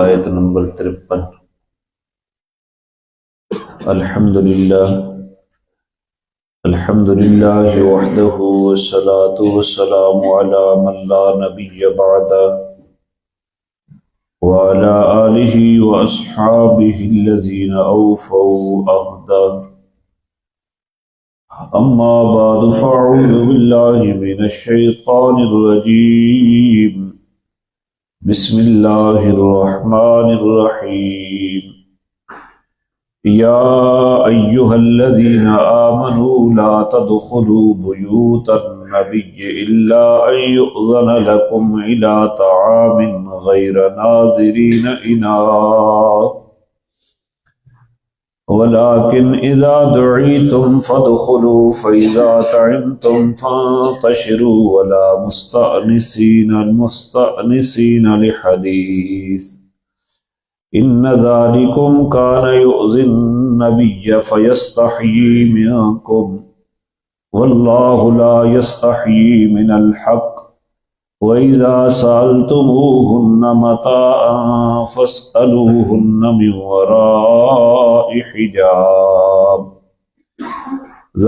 آیت نمبر 53۔ الحمد للہ وحدہ والصلاة والسلام علی من لا نبی بعدہ وعلى آلہ واصحابہ الذین اوفوا عہدہ، اما بعد فاعوذ باللہ من الشیطان الرجیم، بسم اللہ الرحمن الرحیم۔ یا ایہا الذین آمنوا لا تدخلوا بیوت النبی الا ان یؤذن لکم الی طعام غیر ناظرین اناء ولكن اذا دعیتم فادخلوا فاذا طعمتم فانتشروا ولا مستأنسین لحدیث ان ذلكم كان يؤذي النبي فيستحيي منكم والله لا يستحيي من الحق وإذا سألتموهن متاعا فاسألوهن من وراء حجاب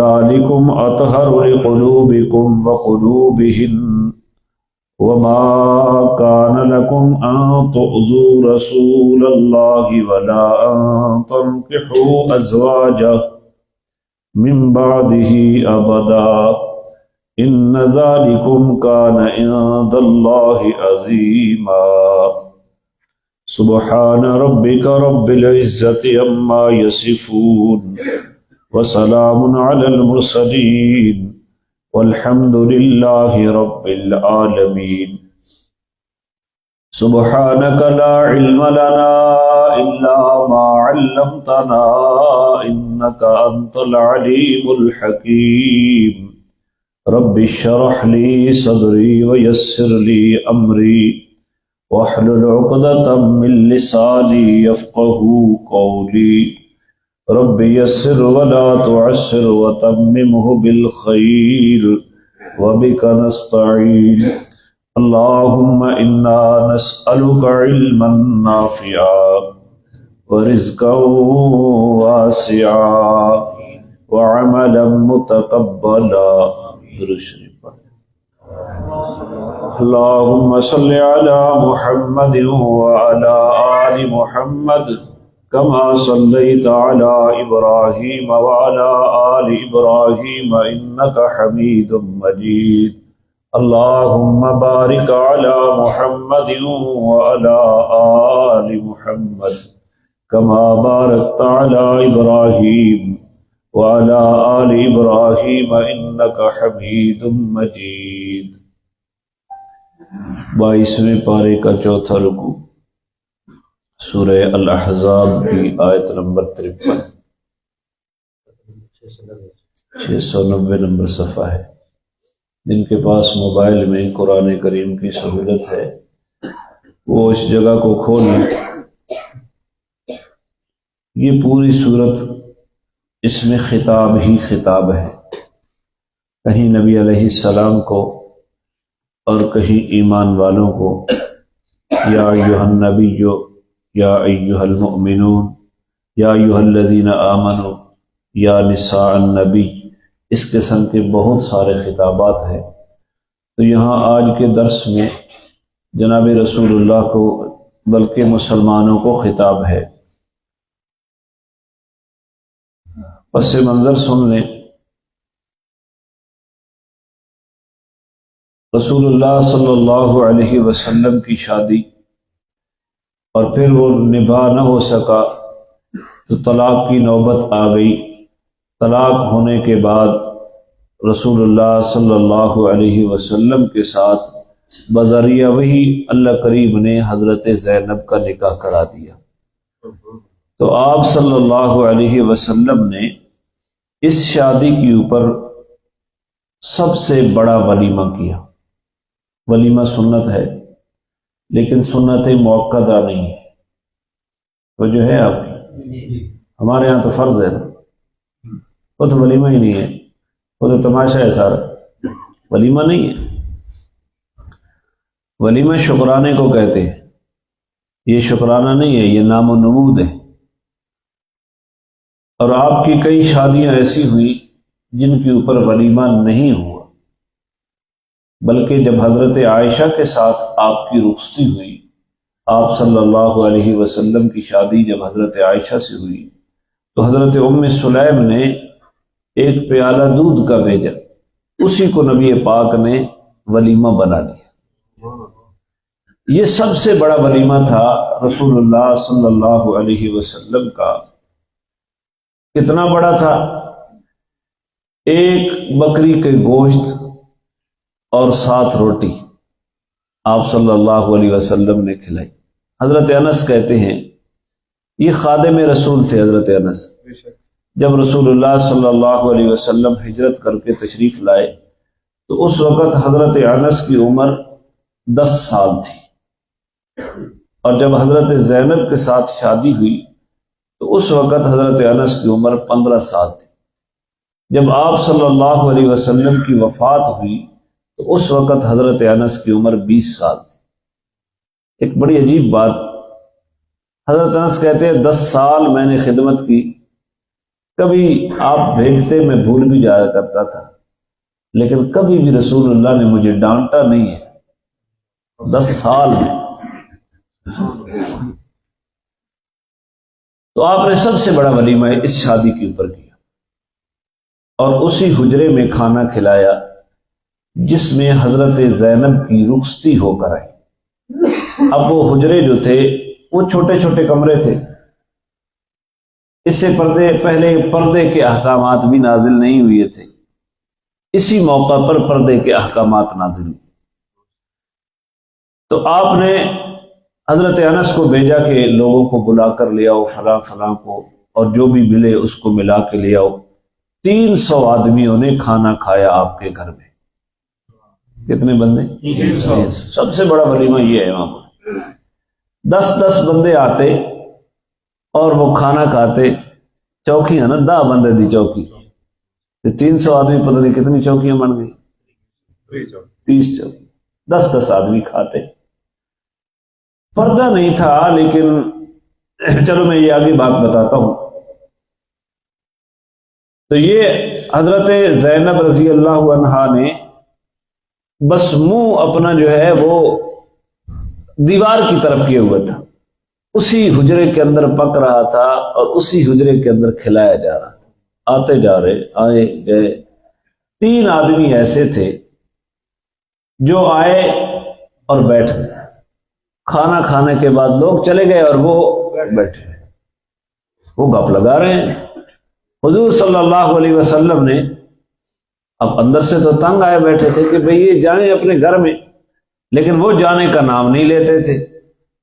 ذلكم أطهر لقلوبكم وقلوبهن وما كان لكم أن تؤذوا رسول الله ولا أن تنكحوا أزواجه من بعده أبدا إن ذلكم كان عند الله عظيما سبحان ربك رب العزة عما يصفون وسلام على المرسلين والحمد للہ رب العالمین۔ سبحانک لا علم لنا الا ما علمتنا انک انت العلیم الحکیم۔ رب اشرح لی صدری ویسر لی امری واحلل عقدۃ من لسانی یفقہوا قولی۔ رب یسر ولا تعسر وتممه بالخیر وبک نستعین۔ اللہم انا نسألک علما نافعا ورزقا واسعا وعملا متقبلا۔ درود شریف اللہم صل علی محمد وعلی آل محمد كما صليت على إبراهيم وعلى آل إبراهيم إنك حميد مجيد۔ اللهم بارك على محمد وعلى آل محمد كما باركت على إبراهيم وعلى آل إبراهيم إنك حميد مجيد۔ 22ویں پارے کا چوتھا رکوع، سورہ الاحزاب کی آیت نمبر 53، 690 نمبر صفحہ ہے۔ جن کے پاس موبائل میں قرآن کریم کی سہولت ہے وہ اس جگہ کو کھول لیں۔ یہ پوری صورت اس میں خطاب ہی خطاب ہے، کہیں نبی علیہ السلام کو اور کہیں ایمان والوں کو۔ یا ایھا النبی یا ایھا المؤمنون یا ایھا الذین آمنوا یا نساء النبی، اس قسم کے بہت سارے خطابات ہیں۔ تو یہاں آج کے درس میں جناب رسول اللہ کو بلکہ مسلمانوں کو خطاب ہے۔ پس منظر سن لیں۔ رسول اللہ صلی اللہ علیہ وسلم کی شادی اور پھر وہ نبھا نہ ہو سکا تو طلاق کی نوبت آ گئی۔ طلاق ہونے کے بعد رسول اللہ صلی اللہ علیہ وسلم کے ساتھ بذریعہ وہی اللہ کریم نے حضرت زینب کا نکاح کرا دیا۔ تو آپ صلی اللہ علیہ وسلم نے اس شادی کے اوپر سب سے بڑا ولیمہ کیا۔ ولیمہ سنت ہے لیکن سنت موقدہ نہیں ہے، وہ جو ہے آپ کی، ہمارے یہاں تو فرض ہے نا، وہ تو ولیمہ ہی نہیں ہے، وہ تو تماشا ہے سارا، ولیمہ نہیں ہے۔ ولیمہ شکرانے کو کہتے ہیں، یہ شکرانہ نہیں ہے، یہ نام و نمود ہے۔ اور آپ کی کئی شادیاں ایسی ہوئی جن کے اوپر ولیمہ نہیں ہوا، بلکہ جب حضرت عائشہ کے ساتھ آپ کی رخصتی ہوئی، آپ صلی اللہ علیہ وسلم کی شادی جب حضرت عائشہ سے ہوئی تو حضرت ام سلیم نے ایک پیالہ دودھ کا بھیجا، اسی کو نبی پاک نے ولیمہ بنا لیا۔ یہ سب سے بڑا ولیمہ تھا رسول اللہ صلی اللہ علیہ وسلم کا۔ کتنا بڑا تھا؟ ایک بکری کے گوشت اور 7 روٹی آپ صلی اللہ علیہ وسلم نے کھلائی۔ حضرت انس کہتے ہیں، یہ خادم رسول تھے حضرت انس، جب رسول اللہ صلی اللہ علیہ وسلم ہجرت کر کے تشریف لائے تو اس وقت حضرت انس کی عمر 10 سال تھی، اور جب حضرت زینب کے ساتھ شادی ہوئی تو اس وقت حضرت انس کی عمر 15 سال تھی۔ جب آپ صلی اللہ علیہ وسلم کی وفات ہوئی تو اس وقت حضرت انس کی عمر 20 سال تھی۔ ایک بڑی عجیب بات، حضرت انس کہتے ہیں 10 سال میں نے خدمت کی، کبھی آپ بھیجتے میں بھول بھی جایا کرتا تھا، لیکن کبھی بھی رسول اللہ نے مجھے ڈانٹا نہیں ہے 10 سال میں۔ تو آپ نے سب سے بڑا ولیمہ اس شادی کے اوپر کیا، اور اسی حجرے میں کھانا کھلایا جس میں حضرت زینب کی رخصتی ہو کر آئی۔ اب وہ حجرے جو تھے وہ چھوٹے چھوٹے کمرے تھے، اس سے پہلے پردے کے احکامات بھی نازل نہیں ہوئے تھے، اسی موقع پر پردے کے احکامات نازل ہوئے۔ تو آپ نے حضرت انس کو بھیجا کہ لوگوں کو بلا کر لے آؤ، فلاں فلاں کو، اور جو بھی ملے اس کو ملا کے لے آؤ۔ 300 آدمیوں نے کھانا کھایا آپ کے گھر میں۔ کتنے بندے؟ 300۔ سب سے بڑا ولیمہ یہ ہے۔ وہاں 10 بندے آتے اور وہ کھانا کھاتے، چوکی ہے نا، 10 بندے دی چوکی، 300 آدمی پتہ نہیں کتنی چوکیاں بن گئی، 30 چوکی، 10 آدمی کھاتے۔ پردہ نہیں تھا، لیکن چلو میں یہ آگے بات بتاتا ہوں۔ تو یہ حضرت زینب رضی اللہ عنہا نے بس منہ اپنا جو ہے وہ دیوار کی طرف کیے ہوا تھا، اسی حجرے کے اندر پک رہا تھا اور اسی حجرے کے اندر کھلایا جا رہا تھا۔ آتے جا رہے، آئے گئے۔ 3 آدمی ایسے تھے جو آئے اور بیٹھ گئے، کھانا کھانے کے بعد لوگ چلے گئے اور وہ بیٹھے، وہ گپ لگا رہے ہیں۔ حضور صلی اللہ علیہ وسلم نے اب اندر سے تو تنگ آئے بیٹھے تھے کہ بھئی یہ جائیں اپنے گھر میں، لیکن وہ جانے کا نام نہیں لیتے تھے۔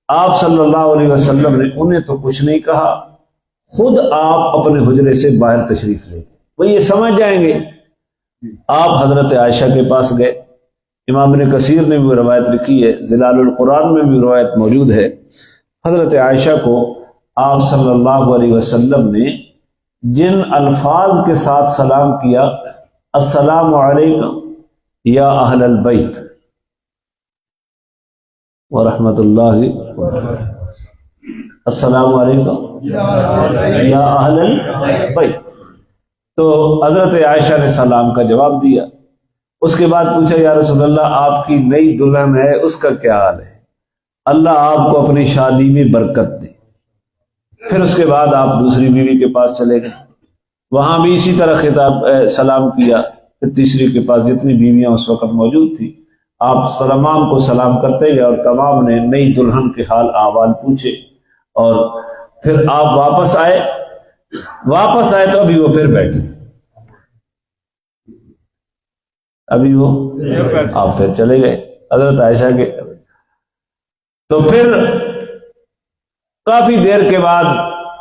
آپ صلی اللہ علیہ وسلم نے انہیں تو کچھ نہیں کہا، خود آپ اپنے حجرے سے باہر تشریف لے گئے، وہ یہ سمجھ جائیں گے۔ آپ حضرت عائشہ کے پاس گئے، امام ابن کثیر نے بھی روایت لکھی ہے، ظلال القرآن میں بھی روایت موجود ہے۔ حضرت عائشہ کو آپ صلی اللہ علیہ وسلم نے جن الفاظ کے ساتھ سلام کیا، السلام علیکم یا اہل البیت ورحمۃ اللہ وبرکاتہ، السلام علیکم یا اہل البیت، تو حضرت عائشہ نے سلام کا جواب دیا۔ اس کے بعد پوچھا، یا رسول اللہ آپ کی نئی دلہن ہے، اس کا کیا حال ہے؟ اللہ آپ کو اپنی شادی میں برکت دے۔ پھر اس کے بعد آپ دوسری بیوی کے پاس چلے گئے، وہاں بھی اسی طرح سلام کیا۔ پھر تیسری کے پاس، جتنی بیویاں اس وقت موجود تھی، آپ تمام کو سلام کرتے گئے اور تمام نے نئی دلہن کے حال احوال پوچھے، اور پھر آپ واپس آئے تو ابھی وہ پھر بیٹھے، ابھی وہ آپ پھر چلے گئے حضرت عائشہ کے۔ تو پھر کافی دیر کے بعد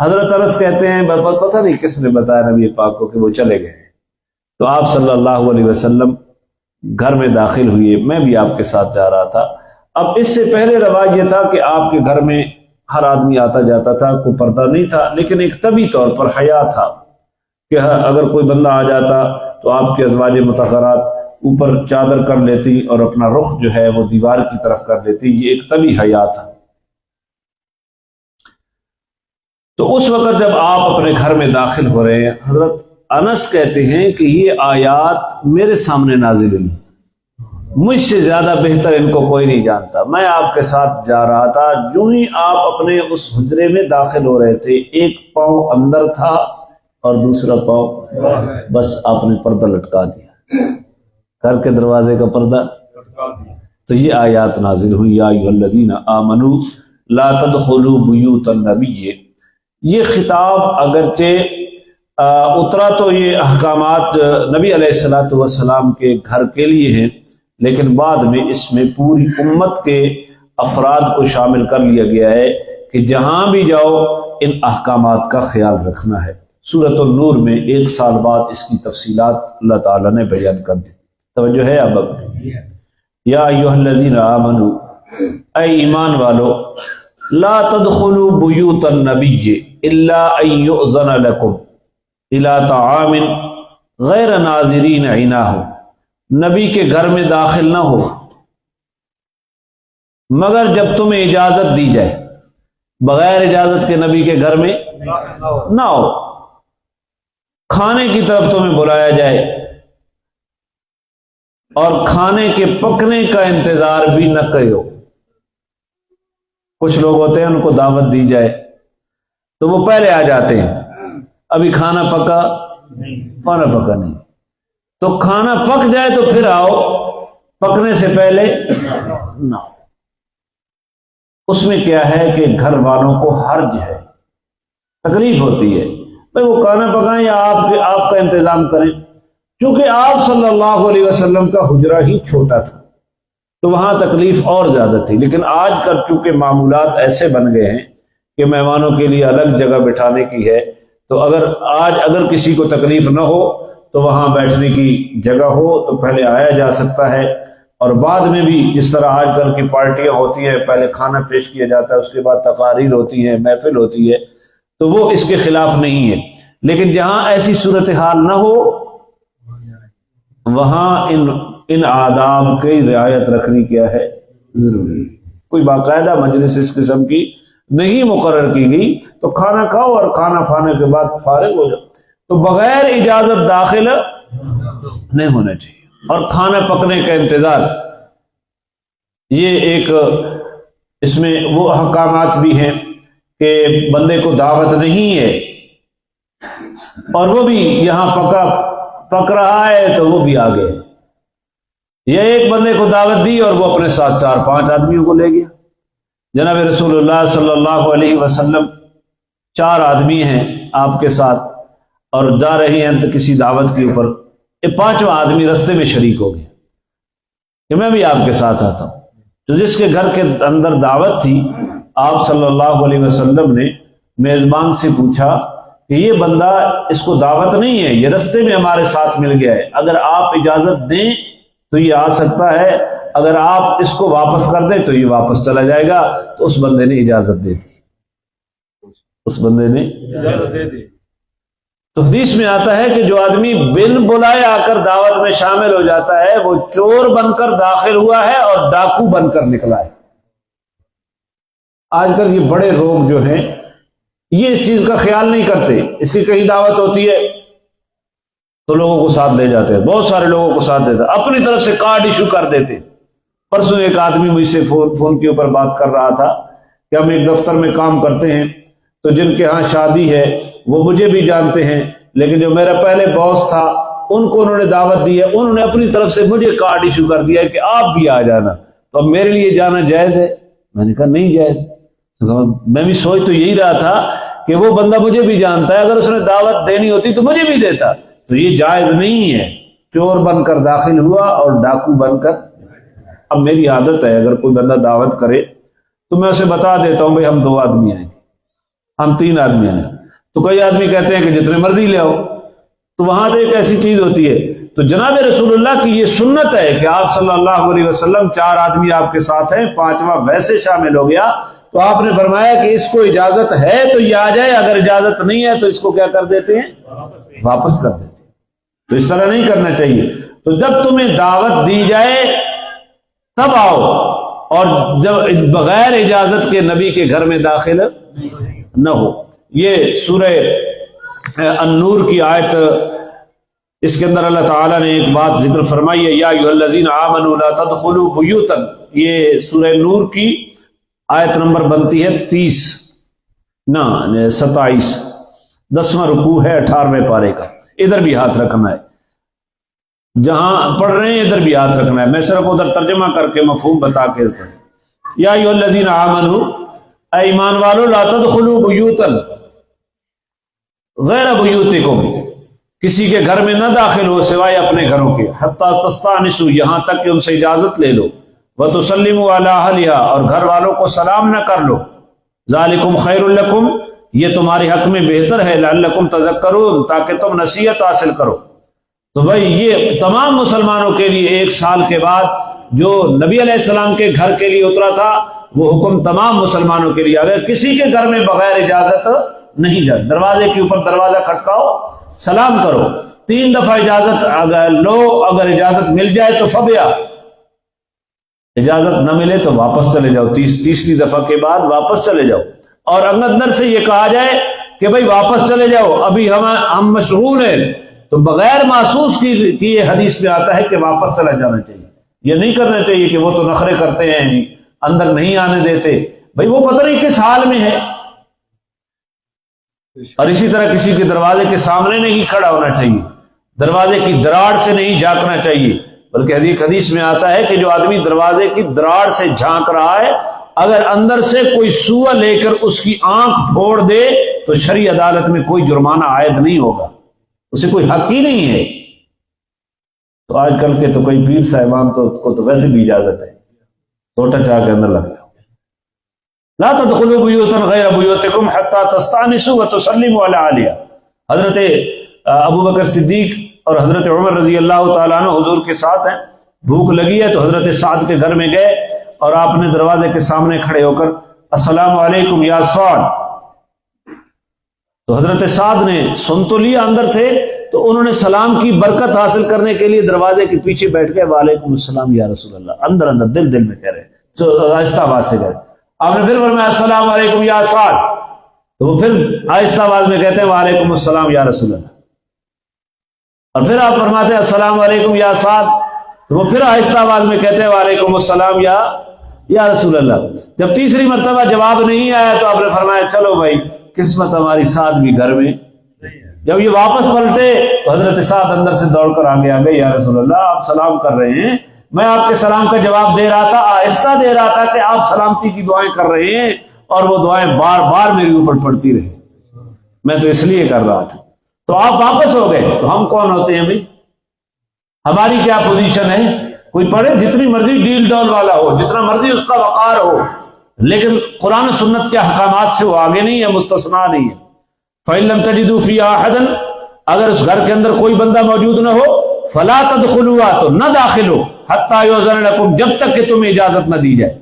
حضرت انس کہتے ہیں، پتہ نہیں کس نے بتایا نبی پاک کو کہ وہ چلے گئے۔ تو آپ صلی اللہ علیہ وسلم گھر میں داخل ہوئے، میں بھی آپ کے ساتھ جا رہا تھا۔ اب اس سے پہلے رواج یہ تھا کہ آپ کے گھر میں ہر آدمی آتا جاتا تھا، کوئی پردہ نہیں تھا، لیکن ایک طبی طور پر حیا تھا کہ اگر کوئی بندہ آ جاتا تو آپ کے ازواج مطہرات اوپر چادر کر لیتی اور اپنا رخ جو ہے وہ دیوار کی طرف کر لیتی، یہ ایک طبی حیا تھا۔ تو اس وقت جب آپ اپنے گھر میں داخل ہو رہے ہیں، حضرت انس کہتے ہیں کہ یہ آیات میرے سامنے نازل ہوئی، مجھ سے زیادہ بہتر ان کو کوئی نہیں جانتا، میں آپ کے ساتھ جا رہا تھا، جو ہی آپ اپنے اس حجرے میں داخل ہو رہے تھے، ایک پاؤں اندر تھا اور دوسرا پاؤں بس آپ نے پردہ لٹکا دیا، گھر کے دروازے کا پردہ، تو یہ آیات نازل ہوئی، یا ایھا الذین آمنوا لا تدخلوا بیوت النبی۔ یہ خطاب اگرچہ اترا تو یہ احکامات نبی علیہ الصلوۃ والسلام کے گھر کے لیے ہیں، لیکن بعد میں اس میں پوری امت کے افراد کو شامل کر لیا گیا ہے کہ جہاں بھی جاؤ ان احکامات کا خیال رکھنا ہے۔ سورۃ النور میں 1 سال بعد اس کی تفصیلات اللہ تعالیٰ نے بیان کر دی۔ توجہ ہے اب یا ایھا الذین آمنوا، اے ایمان والو، لا تدخلوا بیوت النبی الا ان یؤذن لکم الی طعام غیر ناظرین اناہ، نبی کے گھر میں داخل نہ ہو مگر جب تمہیں اجازت دی جائے، بغیر اجازت کے نبی کے گھر میں نہ ہو، کھانے کی طرف تمہیں بلایا جائے اور کھانے کے پکنے کا انتظار بھی نہ کرو۔ کچھ لوگ ہوتے ہیں ان کو دعوت دی جائے تو وہ پہلے آ جاتے ہیں، ابھی کھانا پکا نہیں، تو کھانا پک جائے تو پھر آؤ، پکنے سے پہلے نہ ہو۔ اس میں کیا ہے کہ گھر والوں کو حرج ہے، تکلیف ہوتی ہے، بھئی وہ کھانا پکائیں یا آپ کا انتظام کریں، چونکہ آپ صلی اللہ علیہ وسلم کا حجرہ ہی چھوٹا تھا تو وہاں تکلیف اور زیادہ تھی، لیکن آج کل چونکہ معمولات ایسے بن گئے ہیں کہ مہمانوں کے لیے الگ جگہ بٹھانے کی ہے، تو اگر کسی کو تکلیف نہ ہو تو وہاں بیٹھنے کی جگہ ہو تو پہلے آیا جا سکتا ہے، اور بعد میں بھی جس طرح آج کل کی پارٹیاں ہوتی ہیں، پہلے کھانا پیش کیا جاتا ہے، اس کے بعد تقاریر ہوتی ہیں، محفل ہوتی ہے، تو وہ اس کے خلاف نہیں ہے، لیکن جہاں ایسی صورتحال نہ ہو وہاں ان آداب کی رعایت رکھنی کیا ہے ضروری۔ کوئی باقاعدہ مجلس اس قسم کی نہیں مقرر کی گئی تو کھانا کھاؤ اور کھانا کھانے کے بعد فارغ ہو جاؤ، تو بغیر اجازت داخل نہیں ہونا چاہیے۔ اور کھانا پکنے کا انتظار، یہ ایک اس میں وہ احکامات بھی ہیں کہ بندے کو دعوت نہیں ہے اور وہ بھی یہاں پک رہا ہے تو وہ بھی آگے، یہ ایک بندے کو دعوت دی اور وہ اپنے ساتھ 4-5 آدمیوں کو لے گیا۔ جناب رسول اللہ صلی اللہ علیہ وسلم 4 آدمی ہیں آپ کے ساتھ اور جا رہے ہیں کسی دعوت کے اوپر، یہ 5واں آدمی رستے میں شریک ہو گیا کہ میں بھی آپ کے ساتھ آتا ہوں۔ تو جس کے گھر کے اندر دعوت تھی، آپ صلی اللہ علیہ وسلم نے میزبان سے پوچھا کہ یہ بندہ، اس کو دعوت نہیں ہے، یہ رستے میں ہمارے ساتھ مل گیا ہے، اگر آپ اجازت دیں تو یہ آ سکتا ہے، اگر آپ اس کو واپس کر دیں تو یہ واپس چلا جائے گا۔ تو اس بندے نے اجازت دے دی، اس بندے نے اجازت دے دی۔ تو حدیث میں آتا ہے کہ جو آدمی بن بلائے آ کر دعوت میں شامل ہو جاتا ہے وہ چور بن کر داخل ہوا ہے اور ڈاکو بن کر نکلا ہے۔ آج کل یہ بڑے لوگ جو ہیں یہ اس چیز کا خیال نہیں کرتے، اس کی کہیں دعوت ہوتی ہے تو لوگوں کو ساتھ لے جاتے ہیں، بہت سارے لوگوں کو ساتھ دیتے ہیں، اپنی طرف سے کارڈ ایشو کر دیتے۔ پرسوں ایک آدمی مجھ سے فون کے اوپر بات کر رہا تھا کہ ہم ایک دفتر میں کام کرتے ہیں تو جن کے ہاں شادی ہے وہ مجھے بھی جانتے ہیں، لیکن جو میرا پہلے باس تھا ان کو انہوں نے دعوت دی ہے، انہوں نے اپنی طرف سے مجھے کارڈ ایشو کر دیا ہے کہ آپ بھی آ جانا، تو اب میرے لیے جانا جائز ہے؟ میں نے کہا نہیں جائز۔ میں بھی سوچ تو یہی رہا تھا کہ وہ بندہ مجھے بھی جانتا ہے، اگر اس نے دعوت دینی ہوتی تو مجھے بھی دیتا، تو یہ جائز نہیں ہے۔ چور بن کر داخل ہوا اور ڈاکو بن کر۔ اب میری عادت ہے اگر کوئی بندہ دعوت کرے تو میں اسے بتا دیتا ہوں بھئی ہم 2 آدمی آئیں گے، ہم 3 آدمی آئیں گے، تو کئی آدمی کہتے ہیں کہ جتنے مرضی لے آؤ، تو وہاں تو ایک ایسی چیز ہوتی ہے۔ تو جناب رسول اللہ کی یہ سنت ہے کہ آپ صلی اللہ علیہ وسلم 4 آدمی آپ کے ساتھ ہیں، 5واں ویسے شامل ہو گیا، تو آپ نے فرمایا کہ اس کو اجازت ہے تو یہ آ جائے، اگر اجازت نہیں ہے تو اس کو کیا کر دیتے ہیں؟ واپس کر دیتے ہیں۔ تو اس طرح نہیں کرنا چاہیے۔ تو جب تمہیں دعوت دی جائے تب آؤ، اور جب بغیر اجازت کے نبی کے گھر میں داخل نہ ہو۔ یہ سورہ النور کی آیت، اس کے اندر اللہ تعالیٰ نے ایک بات ذکر فرمائی ہے، یا ایھا الذین آمنوا لا تدخلوا بیوتا، یہ سورہ نور کی آیت نمبر بنتی ہے 27، 10واں رکوع ہے 18ویں پارے کا۔ ادھر بھی ہاتھ رکھنا ہے، جہاں پڑھ رہے ہیں ادھر بھی ہاتھ رکھنا ہے، میں صرف ادھر ترجمہ کر کے مفہوم بتا کے یا ایھا الذین آمنوا، اے ایمان والو، لا تدخلوا بیوتا غیر بیوتکم، کسی کے گھر میں نہ داخل ہو سوائے اپنے گھروں کے، حتی تستأنسوا، یہاں تک کہ ان سے اجازت لے لو، وتسلموا علی اہلھا، اور گھر والوں کو سلام نہ کر لو، ذالکم خیر لکم، یہ تمہارے حق میں بہتر ہے، لعلکم تذکرون، تاکہ تم نصیحت حاصل کرو۔ تو بھائی یہ تمام مسلمانوں کے لیے 1 سال کے بعد جو نبی علیہ السلام کے گھر کے لیے اترا تھا، وہ حکم تمام مسلمانوں کے لیے، اگر کسی کے گھر میں بغیر اجازت نہیں جا، دروازے کے اوپر دروازہ کھٹکاؤ، سلام کرو، 3 دفعہ اجازت اگر لو، اگر اجازت مل جائے تو فبیا، اجازت نہ ملے تو واپس چلے جاؤ، تیسری دفعہ کے بعد واپس چلے جاؤ۔ اور اندر سے یہ کہا جائے کہ بھائی واپس چلے جاؤ، ابھی ہم مشغول ہیں، تو بغیر محسوس کی یہ حدیث میں آتا ہے کہ واپس چلا جانا چاہیے۔ یہ نہیں کرنا چاہیے کہ وہ تو نخرے کرتے ہیں جی، اندر نہیں آنے دیتے، بھائی وہ پتہ نہیں کس حال میں ہے۔ اور اسی طرح کسی کے دروازے کے سامنے نہیں کھڑا ہونا چاہیے، دروازے کی دراڑ سے نہیں جھانکنا چاہیے، بلکہ حدیث میں آتا ہے کہ جو آدمی دروازے کی دراڑ سے جھانک رہا ہے، اگر اندر سے کوئی سوا لے کر اس کی آنکھ پھوڑ دے تو شرعی عدالت میں کوئی جرمانہ عائد نہیں ہوگا، اسے کوئی حق ہی نہیں ہے۔ تو آج کل کے تو کوئی پیر صاحبان تو ویسے بھی اجازت ہے، ٹوٹا چاہ کے اندر لگ جاؤ۔ لا تدخلوا بیوتا غیر بیوتکم حتی تستأنسوا وتسلموا علی اہلھا۔ حضرت ابو بکر صدیق اور حضرت عمر رضی اللہ تعالیٰ عنہ حضور کے ساتھ ہیں، بھوک لگی ہے تو حضرت سعد کے گھر میں گئے اور آپ نے دروازے کے سامنے کھڑے ہو کر السلام علیکم یا سعد، تو حضرت سعد نے سن تو لیا، اندر تھے، تو انہوں نے سلام کی برکت حاصل کرنے کے لیے دروازے کے پیچھے بیٹھ گئے، وعلیکم السلام یا رسول اللہ، اندر دل میں کہہ رہے، تو آہستہ آواز سے گئے۔ آپ نے پھر فرمایا السلام علیکم یا سعد، تو وہ پھر آہستہ آواز میں کہتے ہیں وعلیکم السلام یا رسول اللہ، اور پھر آپ فرماتے ہیں السلام علیکم یا سعد، تو وہ پھر آہستہ آواز میں کہتے ہیں وعلیکم السلام یا رسول اللہ۔ جب تیسری مرتبہ جواب نہیں آیا تو آپ نے فرمایا چلو بھائی قسمت ہماری سعد بھی گھر میں۔ جب یہ واپس پلٹے تو حضرت سعد اندر سے دوڑ کر آگے آ گئے، یا رسول اللہ آپ سلام کر رہے ہیں، میں آپ کے سلام کا جواب دے رہا تھا، آہستہ دے رہا تھا کہ آپ سلامتی کی دعائیں کر رہے ہیں، اور وہ دعائیں بار بار میرے اوپر پڑتی رہی، میں تو اس لیے کر رہا تھا، تو آپ واپس ہو گئے، تو ہم کون ہوتے ہیں بھائی؟ ہماری کیا پوزیشن ہے؟ کوئی پڑھے جتنی مرضی ڈیل ڈول والا ہو، جتنا مرضی اس کا وقار ہو، لیکن قرآن و سنت کے احکامات سے وہ آگے نہیں ہے، مستثنا نہیں ہے۔ فَإِن لَمْ تَجِدُوا فِيهَا أَحَدًا، اگر اس گھر کے اندر کوئی بندہ موجود نہ ہو، فَلَا تَدْخُلُوهَا، تو نہ داخل ہو، حَتَّى يُؤْذَنَ لَكُمْ، جب تک کہ تمہیں اجازت نہ دی جائے،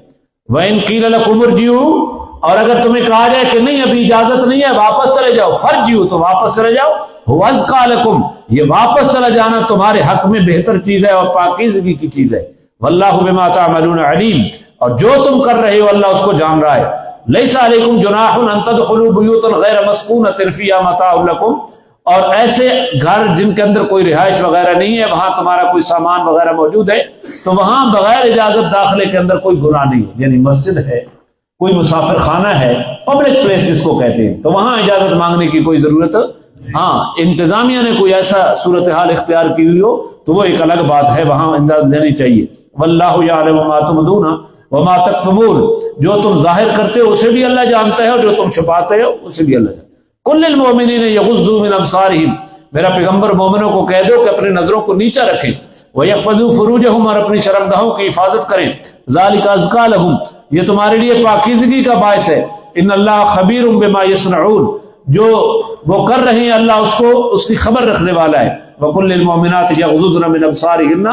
وَإِن قِيلَ لَكُمُ ارْجِعُوا، اور اگر تمہیں کہا جائے کہ نہیں ابھی اجازت نہیں ہے واپس چلے جاؤ، فَارْجِعُوا، تو واپس چلے جاؤ، هُوَ أَزْكَىٰ لَكُمْ، یہ واپس چلا جانا تمہارے حق میں بہتر چیز ہے اور پاکیزگی کی چیز ہے، وَاللَّهُ بِمَا تَعْمَلُونَ عَلِيمٌ، اور جو تم کر رہے ہو اللہ اس کو جان رہا ہے۔ لَيْسَ عَلَيْكُمْ جُنَاحٌ أَن تَدْخُلُوا بُيُوتًا غَيْرَ مَسْكُونَةٍ فِيهَا مَتَاعٌ لَكُمْ، اور ایسے گھر جن کے اندر کوئی رہائش وغیرہ نہیں ہے، وہاں تمہارا کوئی سامان وغیرہ موجود ہے، تو وہاں بغیر اجازت داخلے کے اندر کوئی گناہ نہیں ہے، یعنی مسجد ہے، کوئی مسافر خانہ ہے، پبلک پلیس جس کو کہتے ہیں، تو وہاں اجازت مانگنے کی کوئی ضرورت، ہاں انتظامیہ نے کوئی ایسا صورتحال اختیار کی ہوئی ہو تو وہ ایک الگ بات ہے، وہاں اجازت دینی چاہیے۔ واللہ یعلم ما تبدون وما تکتمون، جو تم ظاہر کرتے ہو اسے بھی اللہ جانتا ہے، اور جو تم چھپاتے ہو اسے بھی اللہ جانتا ہے۔ کل للمؤمنین یغضوا من ابصارہم، میرا پیغمبر مومنوں کو کہہ دو کہ اپنے نظروں کو نیچا رکھیں، ویحفظوا فروجہم، اور اپنی شرمگاہوں کی حفاظت کریں، ذالک ازکیٰ لہم، یہ تمہارے لیے پاکیزگی کا باعث ہے، ان اللہ خبیر بما یصنعون، جو وہ کر رہے ہیں اللہ اس کی خبر رکھنے والا ہے۔ وَقُلْ لِلْمُؤْمِنَاتِ يَغْضُضْنَ مِنْ أَبْصَارِهِنَّ،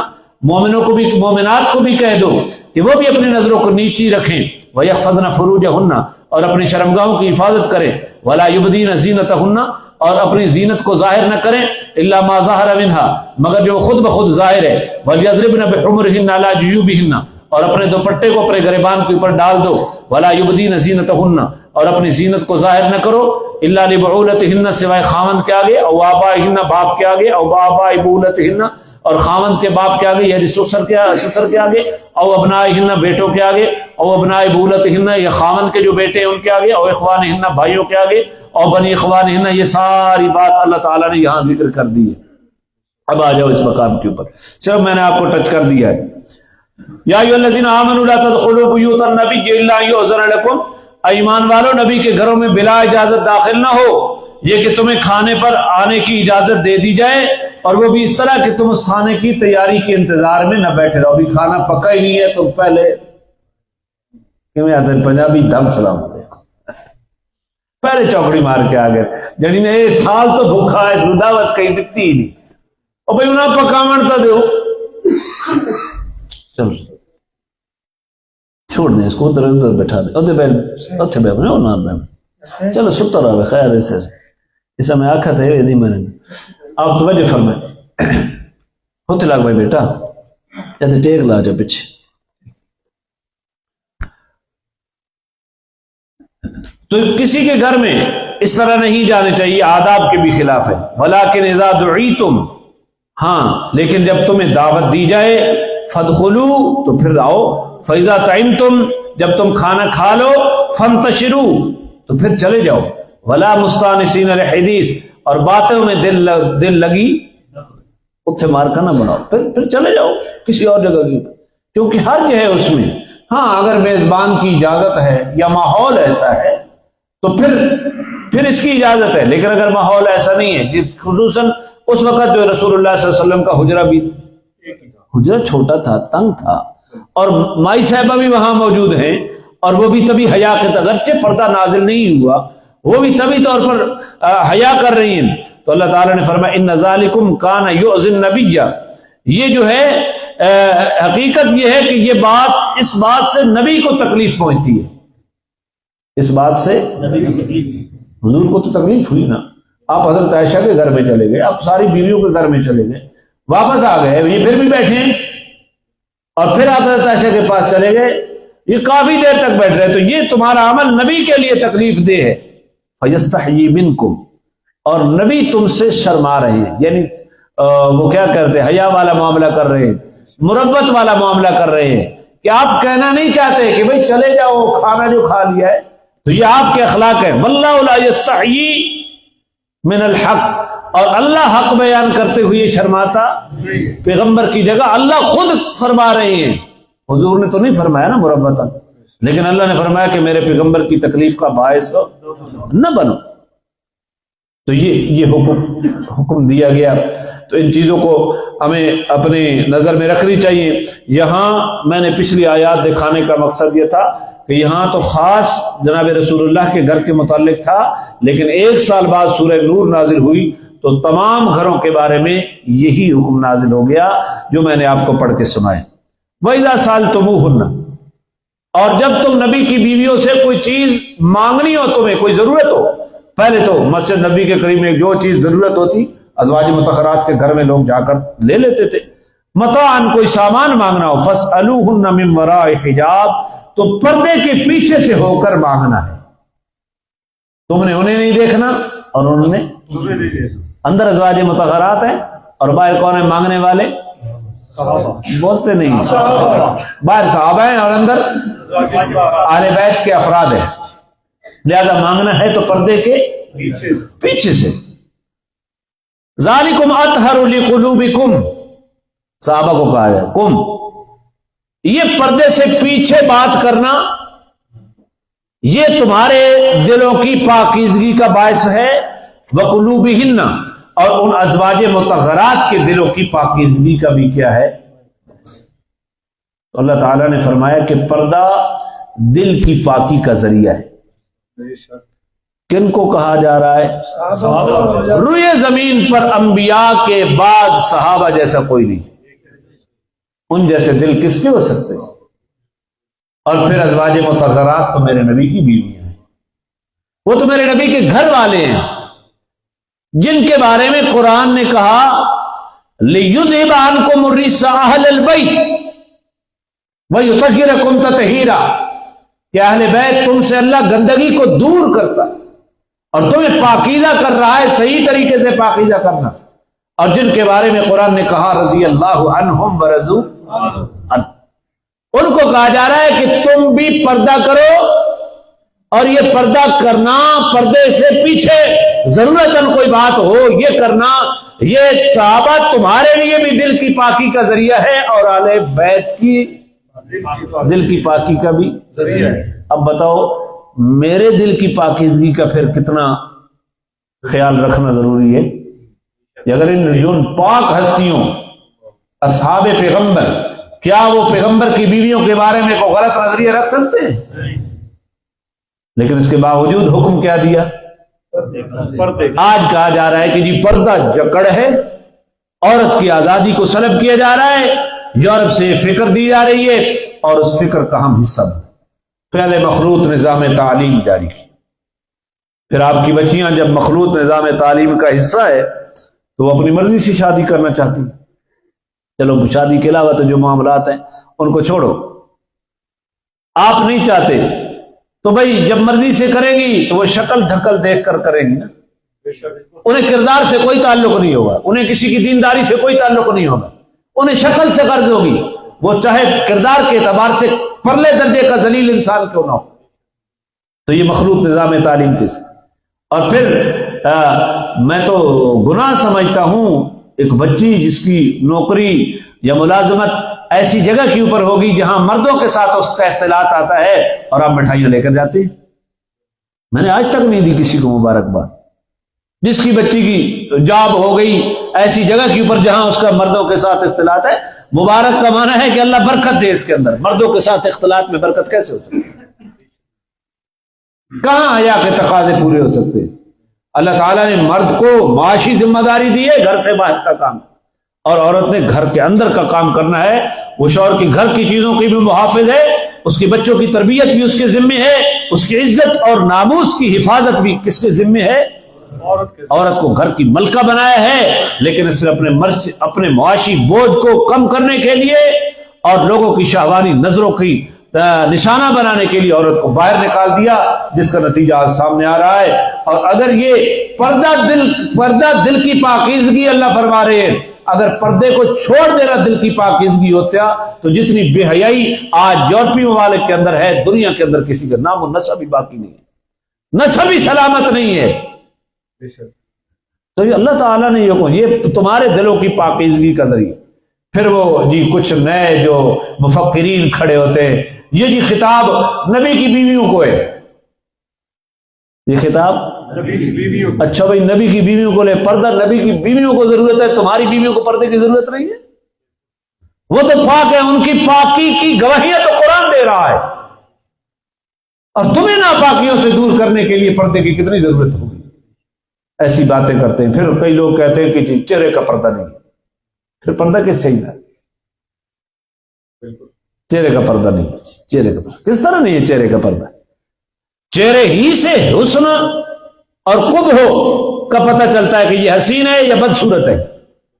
مومنوں کو بھی، مومنات کو بھی کہہ دو کہ وہ بھی اپنی نظروں کو نیچی رکھیں، وَيَحْفَظْنَ فُرُوجَهُنَّ، اور اپنی شرمگاہوں کی حفاظت کریں، وَلَا يُبْدِينَ زِينَتَهُنَّ، اور اپنی زینت کو ظاہر نہ کریں، إِلَّا مَا ظَهَرَ مِنْهَا، مگر جو خود بخود ظاہر ہے، وَلْيَضْرِبْنَ بِحُمُرِهِنَّ عَلَى جُيُوبِهِنَّ، اور اپنے دوپٹے کو اپنے گریبان کے اوپر ڈال دو، وَلَا يُبْدِينَ زِينَتَهُنَّ، اور اپنی زینت کو ظاہر نہ کرو، الا لبعولتہن سوائے خاوند کے آگے، او آبائہن باپ کے آگے، او آباء بعولتہن اور خاوند کے باپ کے آگے یعنی سسر کے آگے، او ابنائہن بیٹوں کے آگے، او ابناء بعولتہن یا خاوند کے جو بیٹے ہیں ان کے آگے، او اخوانہن بھائیوں کے آگے، او بنی اخوانہن. یہ ساری بات اللہ تعالیٰ نے یہاں ذکر کر دی ہے. اب آ جاؤ اس مقام کے اوپر، صرف میں نے آپ کو ٹچ کر دیا ہے. یا ایھا الذین آمنوا لا تدخلوا بیوت النبی الا ان یؤذن لکم، ایمان والو نبی کے گھروں میں بلا اجازت داخل نہ ہو، یہ کہ تمہیں کھانے پر آنے کی اجازت دے دی جائے، اور وہ بھی اس طرح کہ تم اس کھانے کی تیاری کے انتظار میں نہ بیٹھے رہو. ابھی کھانا پکا ہی نہیں ہے تو پہلے کیویں آتے ہیں پنجابی دم سلام علیکم، پہلے چوکڑی مار کے آ گئے جڑی نے ایک سال تو بھوکا ہے، اس کو دعوت کہیں دتی ہی نہیں. اور بھائی انہیں پکاون تو دیو، چلو چھوڑ دیں اس کو، ادھر ادھر بٹھا دیں، ادھر بیٹھ اتھے بیٹھ رہے ہو، چلو ستا رہا خیر ہے سر. اس میں آخا تھا یہ میں نے آپ توجہ فرمائے ہوتے لگ بھائی بیٹا ایسے ٹیک لا جا پیچھے. تو کسی کے گھر میں اس طرح نہیں جانے چاہیے، آداب کے بھی خلاف ہے. ولیکن اذا دعیتم، ہاں لیکن جب تمہیں دعوت دی جائے، فادخلوا تو پھر آؤ، فاذا طعمتم جب تم کھانا کھا لو، فانتشروا تو پھر چلے جاؤ، ولا مستانسین لحدیث اور باتوں میں دل لگی اتھے مارکا نہ بناؤ، پھر چلے جاؤ کسی اور جگہ کی، کیونکہ حرج ہے اس میں. ہاں اگر میزبان کی اجازت ہے یا ماحول ایسا ہے تو پھر اس کی اجازت ہے، لیکن اگر ماحول ایسا نہیں ہے، خصوصاً اس وقت جو رسول اللہ صلی اللہ علیہ وسلم کا حجرہ بھی حجرہ چھوٹا تھا، تنگ تھا، اور مائی صاحبہ بھی وہاں موجود ہیں، اور وہ بھی تبھی حیا کے، اگرچہ پردہ نازل نہیں ہوا، وہ بھی طبی طور پر حیا کر رہی ہیں. تو اللہ تعالیٰ نے فرمایا ان ذالکم کان یؤذی النبی، یہ جو ہے حقیقت یہ ہے کہ یہ بات اس بات سے نبی کو تکلیف پہنچتی ہے، اس بات سے حضور کو تو تکلیف ہوئی نا. آپ حضرت عائشہ کے گھر میں چلے گئے، آپ ساری بیویوں کے گھر میں چلے گئے، واپس آ گئے، یہ پھر بھی بیٹھے ہیں، اور پھر آپ حضرت عائشہ کے پاس چلے گئے، یہ کافی دیر تک بیٹھ رہے، تو یہ تمہارا عمل نبی کے لیے تکلیف دہ ہے. فَيَسْتَحْيِي مِنْكُمْ اور نبی تم سے شرما رہے ہیں، یعنی وہ کیا کرتے ہیں، حیا والا معاملہ کر رہے ہیں، مربت والا معاملہ کر رہے ہیں، کہ آپ کہنا نہیں چاہتے کہ بھئی چلے جاؤ کھانا جو کھا لیا ہے. تو یہ آپ کے اخلاق ہے. وَاللَّهُ لَا يَسْتَحْيِي مِنَ الْحَقِّ اور اللہ حق بیان کرتے ہوئے شرماتا. پیغمبر کی جگہ اللہ خود فرما رہے ہیں، حضور نے تو نہیں فرمایا نا مربتا، لیکن اللہ نے فرمایا کہ میرے پیغمبر کی تکلیف کا باعث نہ بنو. تو یہ حکم دیا گیا. تو ان چیزوں کو ہمیں اپنی نظر میں رکھنی چاہیے. یہاں میں نے پچھلی آیات دکھانے کا مقصد یہ تھا کہ یہاں تو خاص جناب رسول اللہ کے گھر کے متعلق تھا، لیکن 1 سال بعد سورہ نور نازل ہوئی تو تمام گھروں کے بارے میں یہی حکم نازل ہو گیا جو میں نے آپ کو پڑھ کے سنائے. وَإِذَا سَأَلْتُمُوهُنَّ اور جب تم نبی کی بیویوں سے کوئی چیز مانگنی ہو، تمہیں کوئی ضرورت ہو، پہلے تو مسجد نبی کے قریب میں جو چیز ضرورت ہوتی ازواج مطہرات کے گھر میں لوگ جا کر لے لیتے تھے. متاعن کوئی سامان مانگنا ہو، فَاسْأَلُوهُنَّ مِن وَرَاءِ حِجَاب تو پردے کے پیچھے سے ہو کر مانگنا ہے. تم نے انہیں نہیں دیکھنا اور انہوں نے اندر ازواج مطہرات ہیں اور باہر کون ہیں مانگنے والے؟ بولتے نہیں، باہر صحابہ ہیں اور اندر اہل بیت کے افراد ہیں، لہذا مانگنا ہے تو پردے کے پیچھے سے. ذالکم اطہر لقلوبکم صحابہ کو کہا جائے کم، یہ پردے سے پیچھے بات کرنا یہ تمہارے دلوں کی پاکیزگی کا باعث ہے. وقلوبہن اور ان ازواج مطہرات کے دلوں کی پاکیزگی کا بھی کیا ہے. تو اللہ تعالیٰ نے فرمایا کہ پردہ دل کی پاکی کا ذریعہ ہے. کن کو کہا جا رہا ہے؟ روئے زمین پر انبیاء کے بعد صحابہ جیسا کوئی نہیں، ان جیسے دل کس کے ہو سکتے ہیں. اور پھر ازواج مطہرات تو میرے نبی کی بیوی ہیں، وہ تو میرے نبی کے گھر والے ہیں، جن کے بارے میں قرآن نے کہا لِيُذْهِبَ عَنْكُمُ الرِّجْسَ أَهْلَ الْبَيْتِ وَيُطَهِّرَكُمْ تَطْهِيرًا کہ اہل بیت تم سے اللہ گندگی کو دور کرتا. اور تمہیں پاکیزہ کر رہا ہے، صحیح طریقے سے پاکیزہ کرنا، اور جن کے بارے میں قرآن نے کہا رضی اللہ عنہم ورضوا عنہ، ان کو کہا جا رہا ہے کہ تم بھی پردہ کرو، اور یہ پردہ کرنا، پردے سے پیچھے ضرورتاً کوئی بات ہو یہ کرنا، یہ صحابہ تمہارے لیے بھی دل کی پاکی کا ذریعہ ہے اور اہل بیت کی دل کی پاکی کا بھی ذریعہ ہے۔ اب بتاؤ میرے دل کی پاکیزگی کا پھر کتنا خیال رکھنا ضروری ہے کہ اگر ان پاک ہستیوں اصحاب پیغمبر، کیا وہ پیغمبر کی بیویوں کے بارے میں کوئی غلط نظریہ رکھ سکتے ہیں؟ لیکن اس کے باوجود حکم کیا دیا؟ آج کہا جا رہا ہے کہ جی پردہ جکڑ ہے، عورت کی آزادی کو سلب کیا جا رہا ہے، یورپ سے فکر دی جا رہی ہے، اور اس فکر کا ہم حصہ بنے۔ پہلے مخلوط نظام تعلیم جاری کی، پھر آپ کی بچیاں جب مخلوط نظام تعلیم کا حصہ ہے تو وہ اپنی مرضی سے شادی کرنا چاہتی ہیں۔ چلو شادی کے علاوہ تو جو معاملات ہیں ان کو چھوڑو، آپ نہیں چاہتے تو بھائی جب مرضی سے کریں گی تو وہ شکل ڈھکل دیکھ کر کریں گی نا، انہیں کردار سے کوئی تعلق نہیں ہوگا، انہیں کسی کی دینداری سے کوئی تعلق نہیں ہوگا، انہیں شکل سے غرض ہوگی، وہ چاہے کردار کے اعتبار سے پرلے درجے کا ذلیل انسان کیوں نہ ہو۔ تو یہ مخلوط نظام تعلیم کے سے، اور پھر میں تو گناہ سمجھتا ہوں ایک بچی جس کی نوکری یا ملازمت ایسی جگہ کے اوپر ہوگی جہاں مردوں کے ساتھ اس کا اختلاط آتا ہے اور آپ مٹھائیاں لے کر جاتے ہیں۔ میں نے آج تک نہیں دی کسی کو مبارکباد جس کی بچی کی جاب ہو گئی ایسی جگہ کے اوپر جہاں اس کا مردوں کے ساتھ اختلاط ہے۔ مبارک کا معنی ہے کہ اللہ برکت دے اس کے اندر، مردوں کے ساتھ اختلاط میں برکت کیسے ہو سکتی ہے؟ کہاں حیا کے تقاضے پورے ہو سکتے ہیں؟ اللہ تعالیٰ نے مرد کو معاشی ذمہ داری دی ہے، گھر سے باہر کا کام، اور عورت نے گھر کے اندر کا کام کرنا ہے۔ وہ شوہر کی گھر کی چیزوں کی بھی محافظ ہے، اس کے بچوں کی تربیت بھی اس کے ذمے ہے، اس کی عزت اور ناموس کی حفاظت بھی کس کے ذمے ہے؟ عورت کو گھر کی ملکہ بنایا ہے، لیکن اس نے اپنے معاشی بوجھ کو کم کرنے کے لیے اور لوگوں کی شہوانی نظروں کی نشانہ بنانے کے لیے عورت کو باہر نکال دیا، جس کا نتیجہ آج سامنے آ رہا ہے۔ اور اگر یہ پردہ دل کی پاکیزگی اللہ فرما رہے ہیں، اگر پردے کو چھوڑ دینا دل کی پاکیزگی ہوتا تو جتنی بے حیائی آج یورپی ممالک کے اندر ہے، دنیا کے اندر کسی کا نام و نسب ہی باقی نہیں ہے، نسب ہی سلامت نہیں ہے۔ تو یہ اللہ تعالیٰ نے یہ تمہارے دلوں کی پاکیزگی کا ذریعہ۔ پھر وہ جی کچھ نئے جو مفکرین کھڑے ہوتے ہیں، یہ جی خطاب نبی کی بیویوں کو ہے، یہ خطاب نبی کی بیویوں، اچھا بھائی نبی کی بیویوں کو لے، پردہ نبی کی بیویوں کو ضرورت ہے، تمہاری بیویوں کو پردے کی ضرورت نہیں ہے؟ وہ تو پاک ہے، ان کی پاکی کی گواہیاں تو قرآن دے رہا ہے، اور تمہیں ناپاکیوں سے دور کرنے کے لیے پردے کی کتنی ضرورت ہوگی؟ ایسی باتیں کرتے ہیں۔ پھر کئی لوگ کہتے ہیں کہ چہرے کا پردہ نہیں ہے، پھر پردہ کس چاہیے؟ چہرے کا پردہ نہیں، چہرے کا پردہ کس طرح نہیں ہے؟ چہرے کا پردہ چہرے ہی سے حسن اور قبح کا پتہ چلتا ہے کہ یہ حسین ہے یا بدصورت ہے،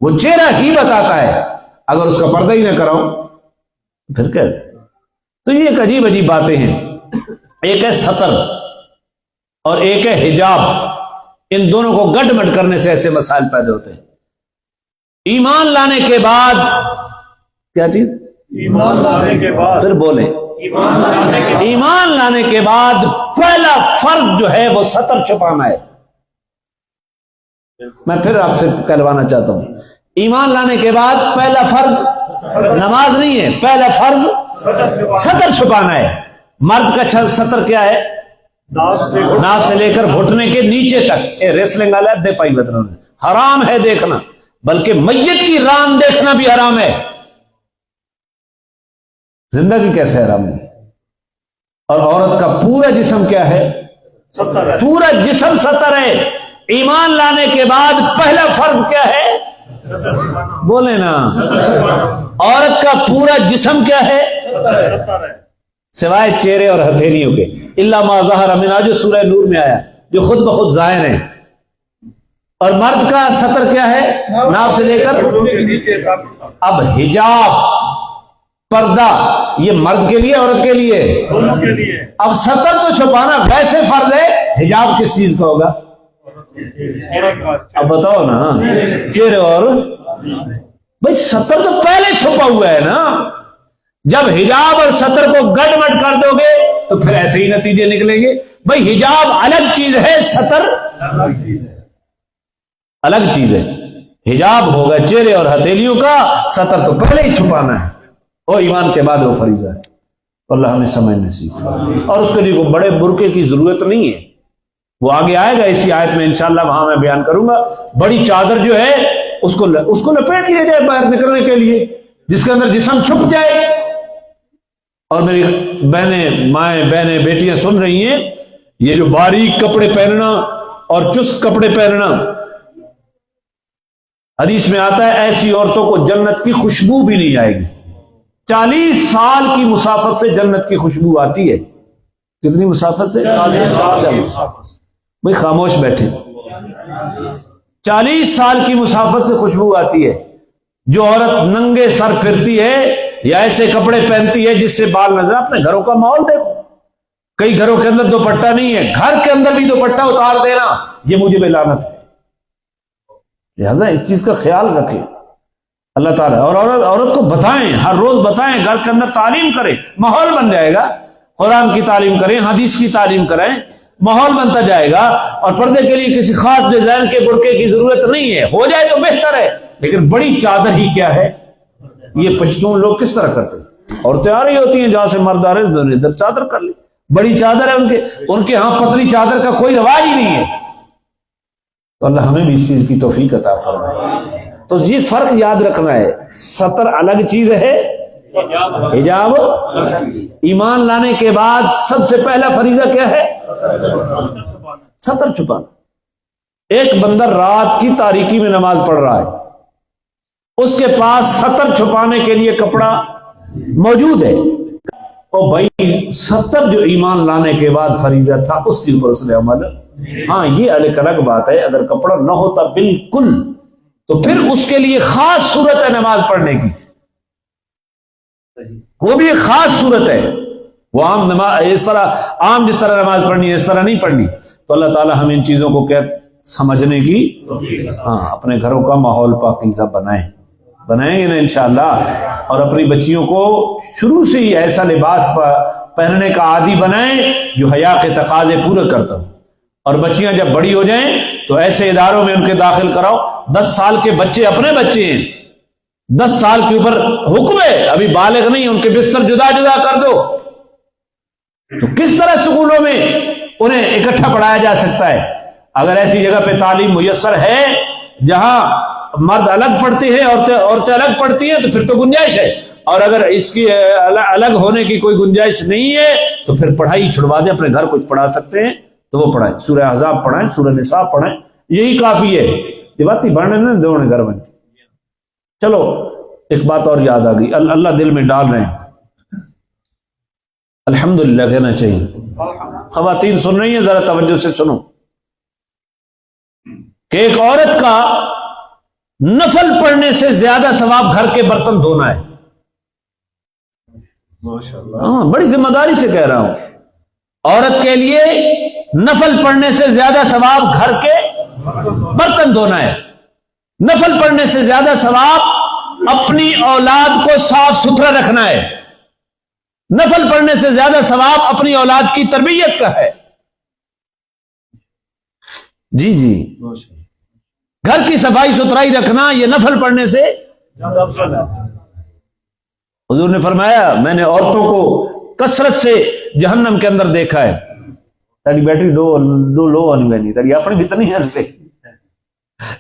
وہ چہرہ ہی بتاتا ہے، اگر اس کا پردہ ہی نہ کراؤ پھر کیا؟ تو یہ ایک عجیب عجیب باتیں ہیں۔ ایک ہے ستر اور ایک ہے حجاب، ان دونوں کو گڈ مڈ کرنے سے ایسے مسائل پیدا ہوتے ہیں۔ ایمان لانے کے بعد کیا چیز؟ ایمان لانے کے بعد، پھر بولیں ایمان لانے کے بعد پہلا فرض جو ہے وہ ستر چھپانا ہے۔ میں پھر آپ سے کہلوانا چاہتا ہوں، ایمان لانے کے بعد پہلا فرض نماز نہیں ہے، پہلا فرض ستر چھپانا ہے۔ مرد کا ستر کیا ہے؟ ناف سے لے کر گھٹنے کے نیچے تک، ریسلنگ والا دے پائی بدروں نے حرام ہے دیکھنا، بلکہ میت کی ران دیکھنا بھی حرام ہے، زندگی کیسے حرام نہیں؟ اور عورت کا پورا جسم کیا ہے؟ پورا جسم ستر ہے۔ ایمان لانے کے بعد پہلا فرض کیا ہے؟ بولے نا، عورت کا پورا جسم کیا ہے؟ سوائے چہرے اور ہتھیلیوں کے، الا ما ظہر منہا جو سورہ نور میں آیا، جو خود بخود ظاہر ہیں۔ اور مرد کا ستر کیا ہے؟ ناف سے لے کر اب حجاب پردہ، یہ مرد کے لیے عورت کے لیے دونوں کے لیے۔ اب ستر تو چھپانا ویسے فرض ہے، حجاب کس چیز کا ہوگا؟ اب بتاؤ نا، چہرے اور بھائی ستر تو پہلے چھپا ہوا ہے نا. جب حجاب اور ستر کو گڈ مڈ کر دو گے تو پھر ایسے ہی نتیجے نکلیں گے. بھائی حجاب الگ چیز ہے، ستر الگ چیز ہے. حجاب ہوگا چہرے اور ہتھیلیوں کا، ستر تو پہلے ہی چھپانا ہے، وہ ایمان کے بعد وہ فریضہ ہے. اللہ ہمیں سمجھ نصیب فرمائے. اور اس کے لیے کوئی بڑے برقعے کی ضرورت نہیں ہے، وہ آگے آئے گا اسی آیت میں انشاءاللہ، وہاں میں بیان کروں گا. بڑی چادر جو ہے اس کو لپیٹ لیا جائے باہر نکلنے کے لیے، جس کے اندر جسم چھپ جائے. اور میری بہنیں، مائیں، بہنیں، بیٹیاں سن رہی ہیں، یہ جو باریک کپڑے پہننا اور چست کپڑے پہننا، حدیث میں آتا ہے ایسی عورتوں کو جنت کی خوشبو بھی نہیں آئے گی. 40 سال کی مسافت سے جنت کی خوشبو آتی ہے. کتنی مسافت سے؟ 40 سال. بھائی خاموش بیٹھے. 40 سال کی مسافت سے خوشبو آتی ہے. جو عورت ننگے سر پھرتی ہے یا ایسے کپڑے پہنتی ہے جس سے بال نظر، اپنے گھروں کا ماحول دیکھو. کئی گھروں کے اندر دوپٹہ نہیں ہے، گھر کے اندر بھی دوپٹہ اتار دینا یہ مجھے بے لعنت ہے. لہذا اس چیز کا خیال رکھیں اللہ تعالیٰ. اور عورت کو بتائیں، ہر روز بتائیں، گھر کے اندر تعلیم کریں، ماحول بن جائے گا. قرآن کی تعلیم کریں، حدیث کی تعلیم کریں، ماحول بنتا جائے گا. اور پردے کے لیے کسی خاص ڈیزائن کے برقعے کی ضرورت نہیں ہے، ہو جائے تو بہتر ہے. لیکن بڑی چادر ہی کیا ہے؟ یہ پشتون لوگ کس طرح کرتے ہیں؟ عورتیں آ رہی ہوتی ہیں جہاں سے مرد آ رہے ہیں، ادھر چادر کر لی. بڑی چادر ہے ان کے ہاں پتلی چادر کا کوئی رواج ہی نہیں ہے. تو اللہ ہمیں بھی اس چیز کی توفیق عطا فرمائے. تو یہ فرق یاد رکھنا ہے، ستر الگ چیز ہے، حجاب. ایمان لانے کے بعد سب سے پہلا فریضہ کیا ہے؟ ستر چھپانا. ایک بندہ رات کی تاریکی میں نماز پڑھ رہا ہے، اس کے پاس ستر چھپانے کے لیے کپڑا موجود ہے. اور بھائی ستر جو ایمان لانے کے بعد فریضہ تھا اس کے اوپر اس نے عمل. ہاں یہ الگ بات ہے، اگر کپڑا نہ ہوتا بالکل تو پھر اس کے لیے خاص صورت ہے نماز پڑھنے کی، وہ بھی ایک خاص صورت ہے. وہ عام نماز اس طرح عام جس طرح نماز پڑھنی ہے اس طرح نہیں پڑھنی. تو اللہ تعالی ہمیں ان چیزوں کو کیا سمجھنے کی، ہاں اپنے گھروں کا ماحول پاکیزہ بنائیں گے نا انشاءاللہ. اور اپنی بچیوں کو شروع سے ہی ایسا لباس پہننے کا عادی بنائیں جو حیا کے تقاضے پورے کرتا ہو. اور بچیاں جب بڑی ہو جائیں تو ایسے اداروں میں ان کے داخل کراؤ. 10 سال کے بچے اپنے بچے ہیں، 10 سال کے اوپر حکم ہے، ابھی بالغ نہیں، ان کے بستر جدا کر دو. تو کس طرح سکولوں میں انہیں اکٹھا پڑھایا جا سکتا ہے؟ اگر ایسی جگہ پہ تعلیم میسر ہے جہاں مرد الگ پڑھتے ہیں، عورتیں الگ پڑھتی ہیں، تو پھر تو گنجائش ہے. اور اگر اس کی الگ ہونے کی کوئی گنجائش نہیں ہے تو پھر پڑھائی چھڑوا دیں. اپنے گھر کچھ پڑھا سکتے ہیں تو وہ پڑھائیں، سورہ احزاب پڑھائیں، سورہ نساء پڑھائیں، یہی کافی ہے. یہ بات ہی بڑھنے نہ دوڑنے گھر بن. چلو ایک بات اور یاد آ گئی، اللہ دل میں ڈال رہے ہیں، الحمدللہ کہنا چاہیے. خواتین سن رہی ہیں، ذرا توجہ سے سنو کہ ایک عورت کا نفل پڑھنے سے زیادہ ثواب گھر کے برتن دھونا ہے. ہاں بڑی ذمہ داری سے کہہ رہا ہوں، عورت کے لیے نفل پڑھنے سے زیادہ ثواب گھر کے برتن دھونا ہے. نفل پڑھنے سے زیادہ ثواب اپنی اولاد کو صاف ستھرا رکھنا ہے. نفل پڑھنے سے زیادہ ثواب اپنی اولاد کی تربیت کا ہے. جی گھر کی صفائی ستھرائی رکھنا یہ نفل پڑھنے سے زیادہ افضل ہے. حضور نے فرمایا میں نے عورتوں کو کثرت سے جہنم کے اندر دیکھا ہے. تاری بیٹری دو لو آنی میں نہیں، تاری اپنی بھی تو نہیں ہے،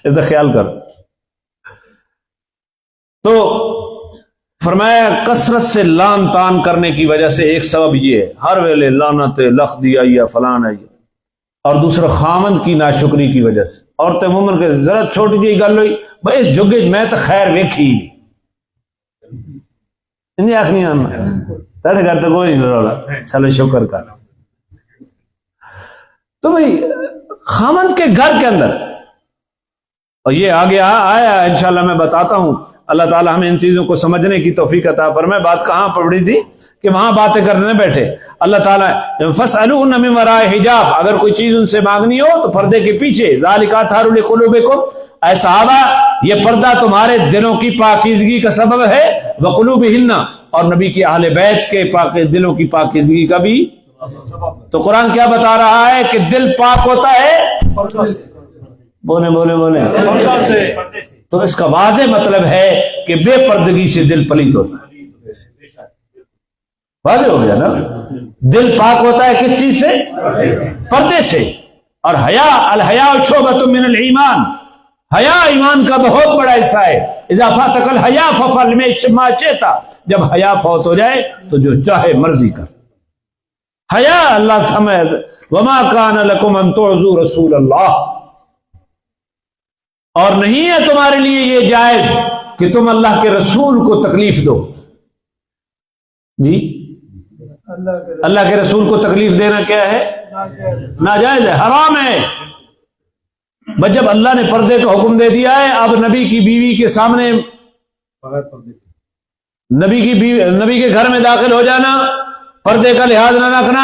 اس کا خیال کر. تو فرمایا کثرت سے لان تان کرنے کی وجہ سے ایک سبب یہ ہے، ہر ویلے لعنت لخ دیا یا فلان ہے، اور دوسرا خامند کی ناشکری کی وجہ سے. عورتیں مومن کے ذرا چھوٹی جی گل ہوئی بھائی اس جگے میں تو خیر ویکھی نہیں آخری آنا تڑے گھر تو کوئی نہیں رولا، چلو شکر کر. تو بھائی خامند کے گھر کے اندر، اور یہ آگے آیا انشاءاللہ میں بتاتا ہوں، اللہ تعالی ہمیں ان چیزوں کو سمجھنے کی توفیق عطا فرمائے. بات کہاں پڑی تھی کہ وہاں باتیں کرنے بیٹھے. اللہ تعالیٰ فاسألوہن من وراء حجاب، اگر کوئی چیز ان سے مانگنی ہو تو پردے کے پیچھے. ذالک اطہر لقلوبکم، اے صحابہ یہ پردہ تمہارے دلوں کی پاکیزگی کا سبب ہے. وقلوبہن، اور نبی کی اہل بیت کے دلوں کی پاکیزگی کا بھی. تو قرآن کیا بتا رہا ہے کہ دل پاک ہوتا ہے بولے بولے بولے تو اس کا واضح مطلب ہے کہ بے پردگی سے دل پلیت ہوتا ہے. واضح ہو گیا نا. دل پاک ہوتا ہے کس چیز سے؟ پردے سے. اور حیا، الحیاء شعبۃ من الایمان، حیا ایمان کا بہت بڑا حصہ ہے. اذا فاتک الحیا ففعل ما شئت، جب حیا فوت ہو جائے تو جو چاہے مرضی کر. حیا اللہ سمجھ. وما کان لکم ان تعذوا رسول اللہ، اور نہیں ہے تمہارے لیے یہ جائز کہ تم اللہ کے رسول کو تکلیف دو. جی اللہ کے رسول کو تکلیف دینا کیا ہے؟ ناجائز ہے، حرام ہے. بس جب اللہ نے پردے کا حکم دے دیا ہے، اب نبی کی بیوی کے سامنے، نبی کے گھر میں داخل ہو جانا، پردے کا لحاظ نہ رکھنا،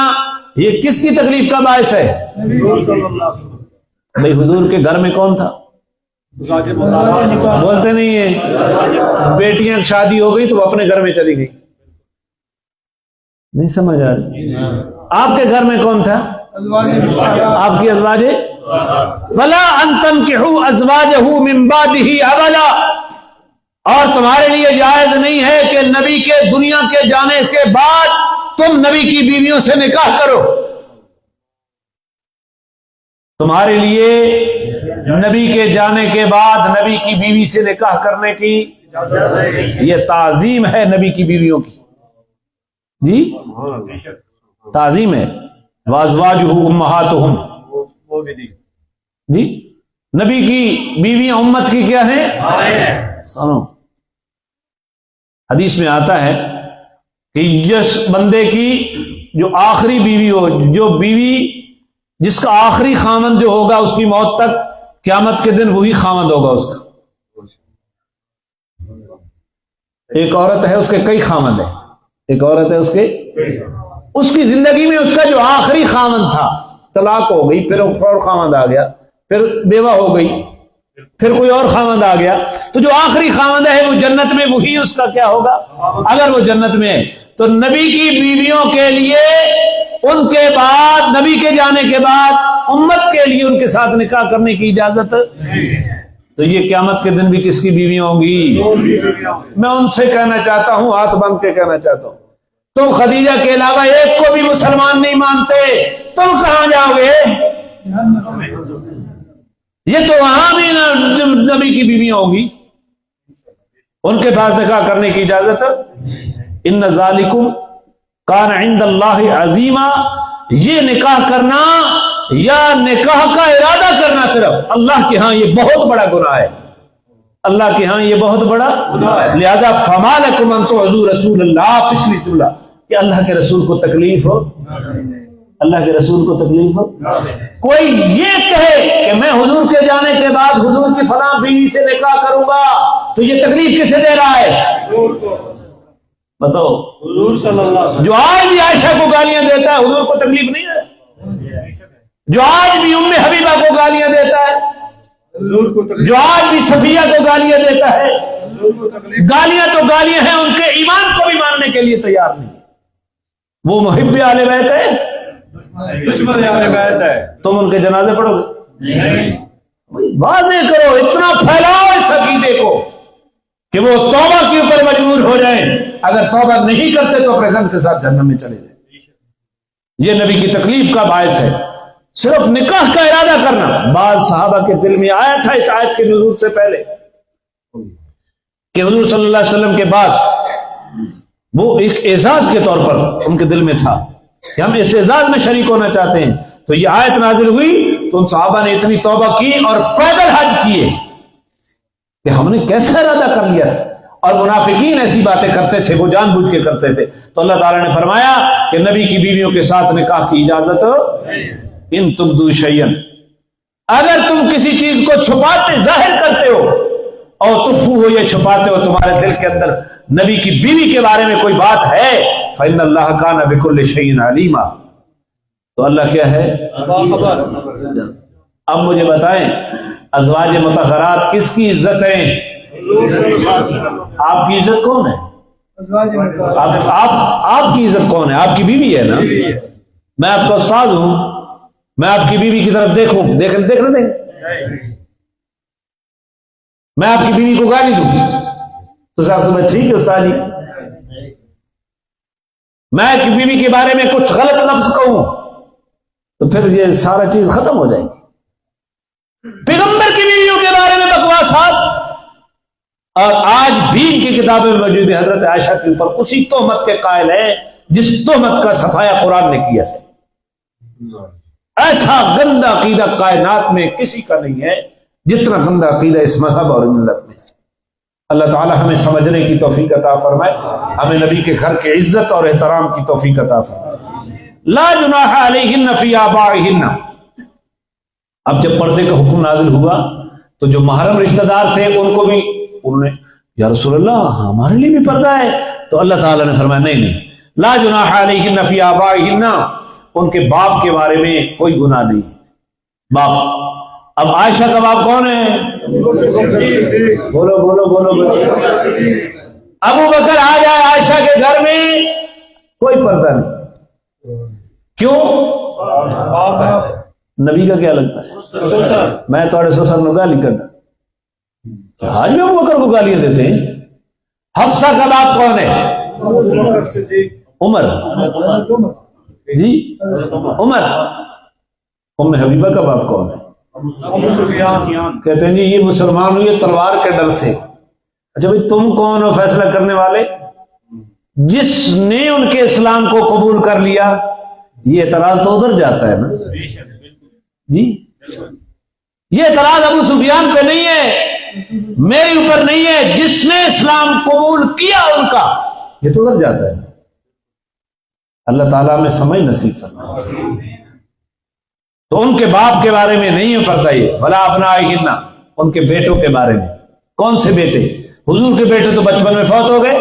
یہ کس کی تکلیف کا باعث ہے؟ بھائی حضور کے گھر میں کون تھا؟ بولتے نہیں ہیں. بیٹیاں شادی ہو گئی تو وہ اپنے گھر میں چلی گئی. نہیں سمجھ آ رہی؟ آپ کے گھر میں کون تھا؟ آپ کی ازواج. ولا ان تنکحوا ازواجہ من بعدہ ابدا، اور تمہارے لیے جائز نہیں ہے کہ نبی کے دنیا کے جانے کے بعد تم نبی کی بیویوں سے نکاح کرو. تمہارے لیے نبی کے جانے کے بعد نبی کی بیوی سے نکاح کرنے کی یہ تعظیم ہے نبی کی بیویوں کی. جی تعظیم ہے. وازواجہ امہاتہم، جی نبی کی بیویاں امت کی کیا ہیں؟ سنو، حدیث میں آتا ہے کہ جس بندے کی جو آخری بیوی ہو، جو بیوی جس کا آخری خامند جو ہوگا اس کی موت تک، قیامت کے دن وہی خامند ہوگا اس کا. ایک عورت ہے اس کے کئی خامند ہیں، ایک عورت ہے اس کی زندگی میں اس کا جو آخری خامند تھا، طلاق ہو گئی، پھر اور خامند آ گیا، پھر بیوہ ہو گئی، پھر کوئی اور خامند آ گیا، تو جو آخری خامند ہے وہ جنت میں، وہی اس کا کیا ہوگا اگر وہ جنت میں ہے. تو نبی کی بیویوں کے لیے ان کے بعد، نبی کے جانے کے بعد امت کے لیے ان کے ساتھ نکاح کرنے کی اجازت. تو یہ قیامت کے دن بھی کس کی بیویاں ہوں گی؟ میں ان سے کہنا چاہتا ہوں، ہاتھ باندھ کے کہنا چاہتا ہوں، تم خدیجہ کے علاوہ ایک کو بھی مسلمان نہیں مانتے، تم کہاں جاؤ گے؟ یہ تو وہاں بھی نبی کی بیویاں ہوں گی، ان کے پاس نکاح کرنے کی اجازت. ان ذالکم کان عند اللہ عظیما، یہ نکاح کرنا یا نکاح کا ارادہ کرنا صرف اللہ کے ہاں یہ بہت بڑا گناہ ہے. اللہ کے ہاں یہ بہت بڑا گناہ ہے. لہذا فما لکم ان تعذوا رسول اللہ، پچھلی جملہ کہ اللہ کے رسول کو تکلیف ہو، اللہ کے رسول کو تکلیف ہو. کوئی یہ کہے کہ میں حضور کے جانے کے بعد حضور کی فلاں بیوی سے نکاح کروں گا، تو یہ تکلیف کسے دے رہا ہے؟ بتاؤ. حضور صلی اللہ علیہ وسلم. جو آج بھی عائشہ کو گالیاں دیتا ہے حضور کو تکلیف نہیں ہے؟ جو آج بھی ام حبیبہ کو گالیاں دیتا ہے، جو آج بھی صفیہ کو گالیاں دیتا ہے، گالیاں تو گالیاں ہیں، ان کے ایمان کو بھی ماننے کے لیے تیار نہیں. وہ محب اہل بیت ہے، دشمن اہل بیت ہے، تم ان کے جنازے پڑھو گے؟ واضح کرو، اتنا پھیلاؤ اس عقیدے کو کہ وہ توبہ کے اوپر مجبور ہو جائیں. اگر توبہ نہیں کرتے تو اپنے گند کے ساتھ جہنم میں چلے جائیں. یہ نبی کی تکلیف کا باعث ہے. صرف نکاح کا ارادہ کرنا، بعض صحابہ کے دل میں آیا تھا اس آیت کے نزول سے پہلے کہ حضور صلی اللہ علیہ وسلم کے بعد وہ ایک اعزاز کے طور پر ان کے دل میں تھا کہ ہم اس اعزاز میں شریک ہونا چاہتے ہیں. تو یہ آیت نازل ہوئی تو ان صحابہ نے اتنی توبہ کی اور پیدل حج کیے کہ ہم نے کیسا ارادہ کر لیا تھا. اور منافقین ایسی باتیں کرتے تھے، وہ جان بوجھ کے کرتے تھے. تو اللہ تعالیٰ نے فرمایا کہ نبی کی بیویوں کے ساتھ نکاح کی اجازت. ان تبدو شیئا، اگر تم کسی چیز کو چھپاتے ظاہر کرتے ہو اور تخفو ہو یہ چھپاتے ہو تمہارے دل کے اندر نبی کی بیوی کے بارے میں کوئی بات ہے فإن اللہ کان بکل شیء علیما، تو اللہ کیا ہے؟ اب مجھے بتائیں ازواج مطہرات کس کی عزت ہیں؟ آپ کی عزت کون ہے؟ آپ کی عزت کون ہے؟ آپ کی بیوی ہے نا؟ میں آپ کا استاد ہوں، میں آپ کی بیوی کی طرف دیکھنے دیں گے؟ میں آپ کی بیوی کو گالی دوں تو صاحب سے میں ٹھیک ہے استاد جی، میں آپ کی بیوی کے بارے میں کچھ غلط لفظ کہوں تو پھر یہ سارا چیز ختم ہو جائے گی۔ پیغمبر کی بیویوں کے بارے میں بکواسات اور آج بھی ان کی کتابیں میں موجود ہے، حضرت عائشہ کے اوپر اسی تہمت کے قائل ہیں جس تہمت کا صفایا قرآن نے کیا ہے۔ ایسا گندا عقیدہ کائنات میں کسی کا نہیں ہے جتنا گندا عقیدہ اس مذہب اور ملت میں۔ اللہ تعالی ہمیں سمجھنے کی توفیق عطا فرمائے، ہمیں نبی کے گھر کی عزت اور احترام کی توفیق عطا فرمائے۔ لا جناح علیہن فی آبائہن، اب جب پردے کا حکم نازل ہوا تو جو محرم رشتہ دار تھے ان کو بھی انہوں نے یا رسول اللہ ہمارے لیے بھی پردہ ہے، تو اللہ تعالیٰ نے فرمایا نہیں، لا جناح علیہن فی آبائہن، ان کے باپ کے بارے میں کوئی گناہ نہیں۔ باپ، اب عائشہ کا باپ کون ہے؟ بولو بولو بولو بولو۔ ابو بکر آ جائے عائشہ کے گھر میں کوئی پردہ نہیں، کیوں؟ نبی کا کیا لگتا ہے؟ میں تھوڑے سسر نو گالی کرنا، آج بھی ابو بکر کو گالیاں دیتے ہیں۔ حفصہ کا باپ کون ہے؟ عمر، جی عمر۔ ام حبیبہ کا باپ کون ہے؟ کہتے ہیں جی یہ مسلمان ہوئے تلوار کے ڈر سے۔ اچھا بھائی تم کون ہو فیصلہ کرنے والے؟ جس نے ان کے اسلام کو قبول کر لیا، یہ اعتراض تو ادھر جاتا ہے نا جی، یہ اعتراض ابو سفیان پہ نہیں ہے، میرے اوپر نہیں ہے، جس نے اسلام قبول کیا ان کا، یہ تو ادھر جاتا ہے۔ اللہ تعالیٰ میں سمجھ نصیب فرمائے۔ تو ان کے باپ کے بارے میں نہیں ہے پردہ یہ، ولا ابنائہن، ان کے بیٹوں کے بارے میں۔ کون سے بیٹے؟ حضور کے بیٹے تو بچپن میں فوت ہو گئے،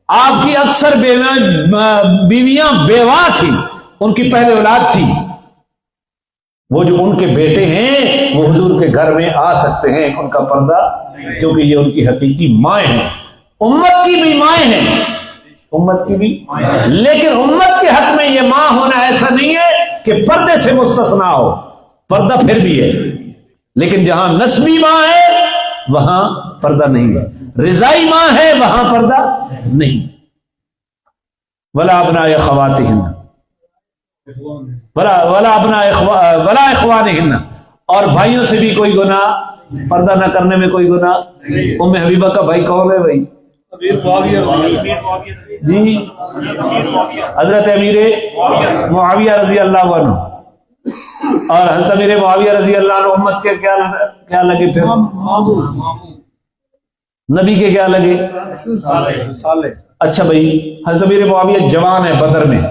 آپ کی اکثر بیویاں بیواں تھیں، ان کی پہلے اولاد تھی، وہ جو ان کے بیٹے ہیں وہ حضور کے گھر میں آ سکتے ہیں، ان کا پردہ، کیونکہ یہ ان کی حقیقی مائیں ہیں، امت کی بھی مائیں ہیں، امت کی بھی، لیکن امت کے حق میں یہ ماں ہونا ایسا نہیں ہے کہ پردے سے مستثنا ہو، پردہ پھر بھی ہے، لیکن جہاں نسبی ماں ہے وہاں پردہ نہیں ہے، رضائی ماں ہے وہاں پردہ نہیں۔ ولا ابناء خواتہن، ولا اخوانہن، اور بھائیوں سے بھی کوئی گناہ، پردہ نہ کرنے میں کوئی گناہ۔ ام حبیبہ کا بھائی کون ہے بھائی؟ جی حضرت امیر معاویہ رضی اللہ عنہ، اور حضرت امیر معاویہ رضی اللہ عنہ امت کے کیا لگے؟ پھر نبی کے کیا لگے؟ اچھا بھائی حضرت امیر معاویہ جوان ہے، بدر میں،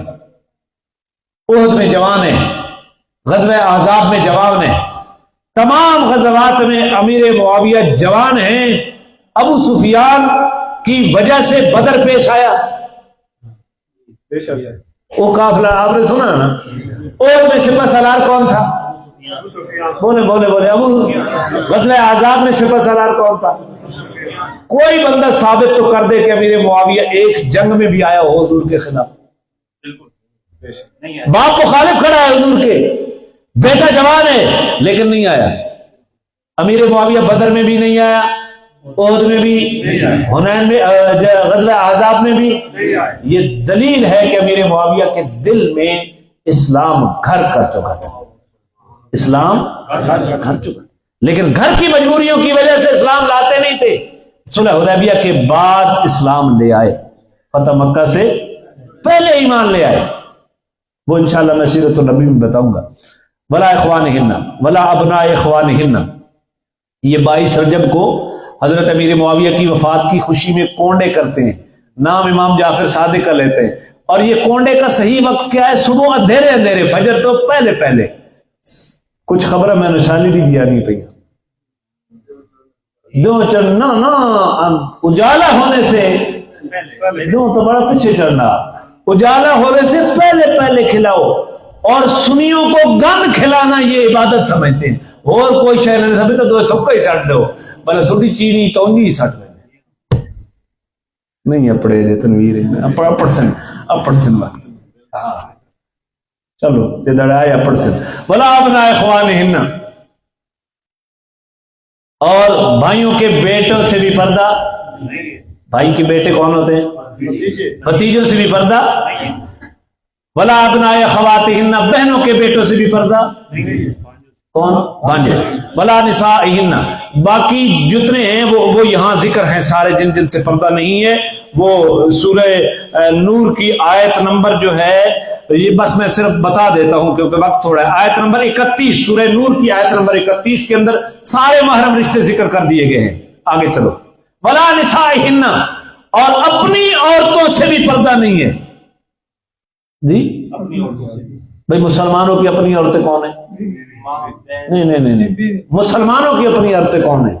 احد میں جوان ہے، غزوہ احزاب میں جوان ہے، تمام غزوات میں امیر معاویہ جوان ہیں۔ ابو سفیان کی وجہ سے بدر پیش آیا، وہ قافلہ آپ نے سنا نا، احد میں سپہ سالار کون تھا؟ بولے بولے بولے ابو، غزوہ احزاب میں سپہ سالار کون تھا؟ کوئی بندہ ثابت تو کر دے کہ امیر معاویہ ایک جنگ میں بھی آیا ہو حضور کے خلاف؟ باپ مخالف کھڑا ہے حضور کے، بیٹا جوان ہے لیکن نہیں آیا۔ امیر معاویہ بدر میں بھی نہیں آیا، احد میں بھی، حنین میں، غزوہ احزاب میں بھی۔ یہ دلیل ہے کہ امیر معاویہ کے دل میں اسلام گھر کر چکا تھا، اسلام گھر چکا تھا، لیکن گھر کی مجبوریوں کی وجہ سے اسلام لاتے نہیں تھے۔ صلح حدیبیہ کے بعد اسلام لے آئے، فتح مکہ سے پہلے ایمان لے آئے، وہ انشاءاللہ میں سیرت النبی میں بتاؤں گا۔ ولا اخوانہن ولا ابناء اخوانہن، یہ 22 رجب کو حضرت امیر معاویہ کی وفات کی خوشی میں کونڈے کرتے ہیں، نام امام جعفر صادق کا لیتے ہیں، اور یہ کونڈے کا صحیح وقت کیا ہے؟ صبح اندھیرے اندھیرے، فجر تو پہلے پہلے۔ کچھ خبریں میں نشانی دی بھی آنی پئی، دو چڑھنا نا اجالا ہونے سے دو تو بڑا پیچھے چڑھنا، اجالا ہونے سے پہلے پہلے کھلاؤ، اور سنیوں کو گند کھلانا یہ عبادت سمجھتے ہیں، اور کوئی شے نہیں سمجھتا دو تھپکا ہی سٹ دو، بھلے سوٹی چینی تو نہیں سٹ دیں نہیں اپڑے جے تنویر اپڑ سن وقت چلو یہ دڑائے اپڑ سن بلا ابنا اخوانہن، اور بھائیوں کے بیٹوں سے بھی پردہ، بھائی کے بیٹے کون ہوتے ہیں؟ بھتیجوں سے بھی پردہ، ولا ابناء اخواتہن، بہنوں کے بیٹوں سے بھی پردہ، کون؟ بھانجے، ولا نسائہن، باقی جتنے ہیں وہ یہاں ذکر ہیں سارے جن جن سے پردہ نہیں ہے، وہ سورہ نور کی آیت نمبر جو ہے، یہ بس میں صرف بتا دیتا ہوں کیونکہ وقت تھوڑا ہے، آیت نمبر 31 سورہ نور کی آیت نمبر 31 کے اندر سارے محرم رشتے ذکر کر دیے گئے ہیں۔ آگے چلو، ولا نسائہن، اور اپنی عورتوں سے بھی پردہ نہیں ہے جی، بھائی مسلمانوں کی اپنی عورتیں کون ہیں؟ نہیں، مسلمانوں کی اپنی عورتیں کون ہیں؟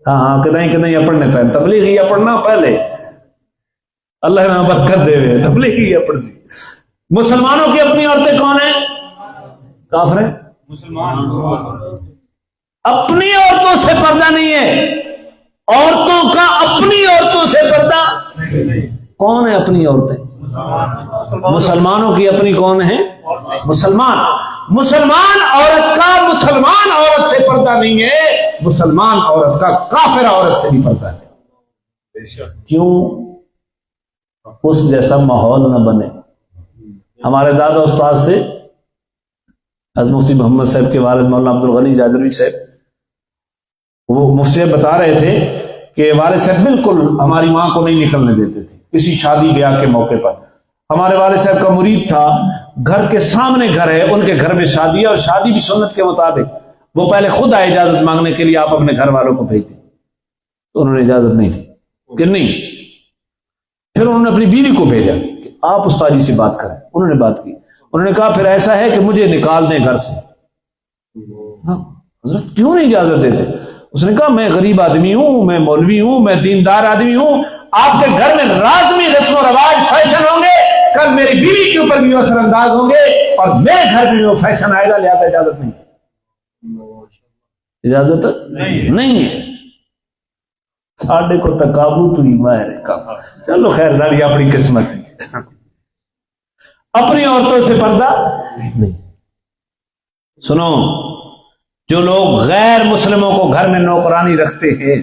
ہاں کہ نہیں اپڑنے پہلے تبلیغی اپڑنا پہلے، اللہ نے برکت دے ہوئے تبلیغی اپڑ سی۔ مسلمانوں کی اپنی عورتیں کون ہیں؟ کافر ہیں، اپنی عورتوں سے پردہ نہیں ہے، عورتوں کا اپنی عورتوں سے پردہ کون ہے؟ اپنی عورتیں، مسلمانوں کی اپنی کون ہے؟ مسلمان عورت کا مسلمان عورت سے پردہ نہیں ہے، مسلمان عورت کا کافر عورت سے بھی پردہ ہے۔ کیوں؟ اس جیسا ماحول نہ بنے۔ ہمارے دادا استاد سے حضرت مفتی محمد صاحب کے والد مولانا عبدالغنی جاجروی صاحب، وہ مفتی بتا رہے تھے کہ والد صاحب بالکل ہماری ماں کو نہیں نکلنے دیتے تھے کسی شادی بیاہ کے موقع پر۔ ہمارے والد صاحب کا مرید تھا، گھر کے سامنے گھر ہے، ان کے گھر میں شادی ہے، اور شادی بھی سنت کے مطابق، وہ پہلے خود آئے اجازت مانگنے کے لیے آپ اپنے گھر والوں کو بھیج دیں، تو انہوں نے اجازت نہیں دی کہ نہیں، پھر انہوں نے اپنی بیوی کو بھیجا کہ آپ استاد جی سے بات کریں، انہوں نے بات کی، انہوں نے کہا پھر ایسا ہے کہ مجھے نکال دیں گھر سے۔ حضرت کیوں نہیں اجازت دیتے؟ اس نے کہا میں غریب آدمی ہوں، میں مولوی ہوں، میں دیندار آدمی ہوں، آپ کے گھر میں لازمی رسم و رواج فیشن ہوں گے، کل میری بیوی کے اوپر بھی وہ اثر انداز ہوں گے، اور میرے گھر میں بھی وہ فیشن آئے گا، لہذا اجازت نہیں، اجازت نہیں ہے۔ ساڑھے کو تقابو تو ہی ماہر کا، چلو خیر ساری اپنی قسمت ہے۔ اپنی عورتوں سے پردہ نہیں۔ سنو، جو لوگ غیر مسلموں کو گھر میں نوکرانی رکھتے ہیں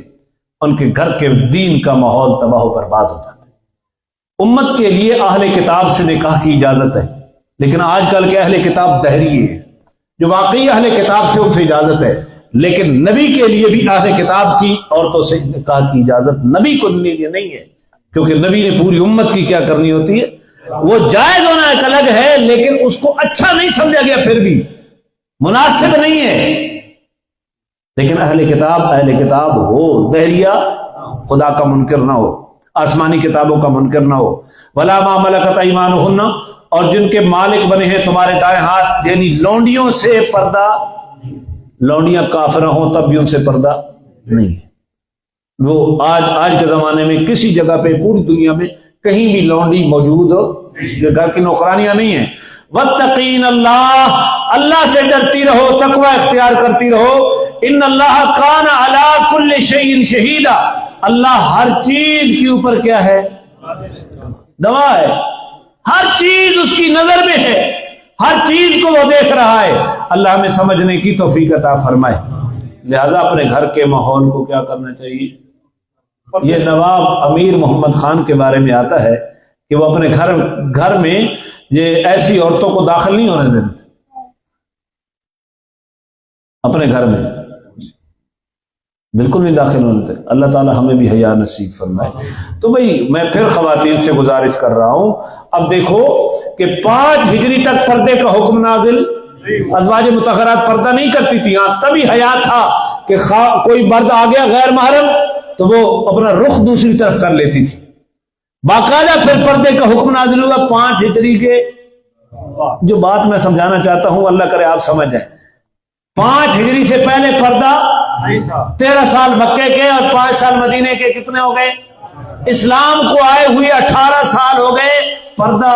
ان کے گھر کے دین کا ماحول تباہ و برباد ہو جاتا ہے۔ امت کے لیے اہل کتاب سے نکاح کی اجازت ہے، لیکن آج کل کے اہل کتاب دہریے ہیں، جو واقعی اہل کتاب تھے ان سے اجازت ہے، لیکن نبی کے لیے بھی اہل کتاب کی عورتوں سے نکاح کی اجازت نبی کو لیے نہیں ہے، کیونکہ نبی نے پوری امت کی کیا کرنی ہوتی ہے، وہ جائز ہونا ایک الگ ہے، لیکن اس کو اچھا نہیں سمجھا گیا، پھر بھی مناسب نہیں ہے۔ لیکن اہل کتاب ہو، دہریہ خدا کا منکر نہ ہو، آسمانی کتابوں کا منکر نہ ہو، ولا ما ملکت ایمانہن، اور جن کے مالک بنے ہیں تمہارے دائیں ہاتھ، یعنی لونڈیوں سے پردہ، لونڈیاں کافر ہوں تب بھی ان سے پردہ نہیں ہے۔ وہ آج کے زمانے میں کسی جگہ پہ پوری دنیا میں کہیں بھی لونڈی موجود ہو، گھر کی نوکرانیاں نہیں ہیں۔ واتقین اللہ، اللہ سے ڈرتی رہو، تقوی اختیار کرتی رہو۔ ان اللہ کان علی کل شیء شہیدا، اللہ ہر چیز کے اوپر کیا ہے؟ گواہ ہے، ہر چیز اس کی نظر میں ہے، ہر چیز کو وہ دیکھ رہا ہے۔ اللہ ہمیں سمجھنے کی توفیق عطا فرمائے۔ لہذا اپنے گھر کے ماحول کو کیا کرنا چاہیے؟ یہ نواب امیر محمد خان کے بارے میں آتا ہے کہ وہ اپنے گھر میں یہ ایسی عورتوں کو داخل نہیں ہونے دیتے تھے، اپنے گھر میں بالکل نہیں داخل ہونے دیتے۔ اللہ تعالی ہمیں بھی حیا نصیب فرمائے۔ تو بھئی میں پھر خواتین سے گزارش کر رہا ہوں، اب دیکھو کہ 5 ہجری تک پردے کا حکم نازل، ازواج مطہرات پردہ نہیں کرتی تھی، ہاں تبھی حیا تھا کہ کوئی مرد آ گیا غیر محرم تو وہ اپنا رخ دوسری طرف کر لیتی تھی۔ باقاعدہ پھر پردے کا حکم نازل ہوا 5 ہجری کے، جو بات میں سمجھانا چاہتا ہوں اللہ کرے آپ سمجھ جائیں، 5 ہجری سے پہلے پردہ 13 سال مکے کے اور 5 سال مدینے کے کتنے ہو گئے؟ اسلام کو آئے ہوئے 18 سال ہو گئے، پردہ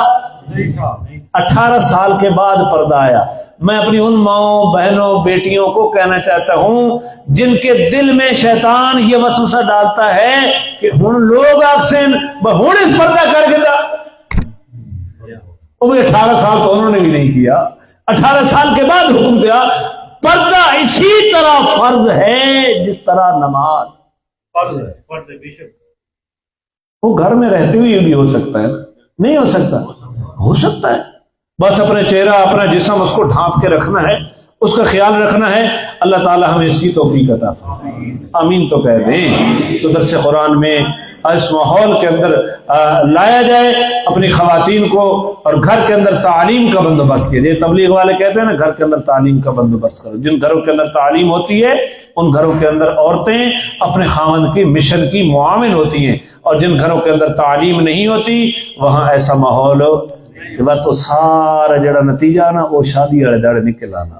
18 سال کے بعد پردہ آیا۔ میں اپنی ان ماؤں، بہنوں، بیٹیوں کو کہنا چاہتا ہوں جن کے دل میں شیطان یہ وسوسہ ڈالتا ہے کہ ہن لوگ آکسن ہن اس پردہ کر کے دا، وہ 18 سال تو انہوں نے بھی نہیں کیا، 18 سال کے بعد حکم دیا پردہ اسی طرح فرض ہے جس طرح نماز فرض ہے۔ وہ گھر میں رہتے ہوئے بھی ہو سکتا ہے، نہیں ہو سکتا؟ ہو سکتا ہے، بس اپنے چہرہ، اپنا جسم اس کو ڈھانپ کے رکھنا ہے، اس کا خیال رکھنا ہے۔ اللہ تعالی ہمیں اس کی توفیق عطا فرمائے، آمین تو کہہ دیں۔ تو درس قرآن میں اس ماحول کے اندر لایا جائے اپنی خواتین کو، اور گھر کے اندر تعلیم کا بندوبست کیجیے۔ تبلیغ والے کہتے ہیں نا گھر کے اندر تعلیم کا بندوبست کرو۔ جن گھروں کے اندر تعلیم ہوتی ہے ان گھروں کے اندر عورتیں اپنے خاوند کی مشن کی معاون ہوتی ہیں، اور جن گھروں کے اندر تعلیم نہیں ہوتی وہاں ایسا ماحول کہ وہ تو سارا جڑا نتیجہ نا وہ شادی والے داڑے نکل آنا،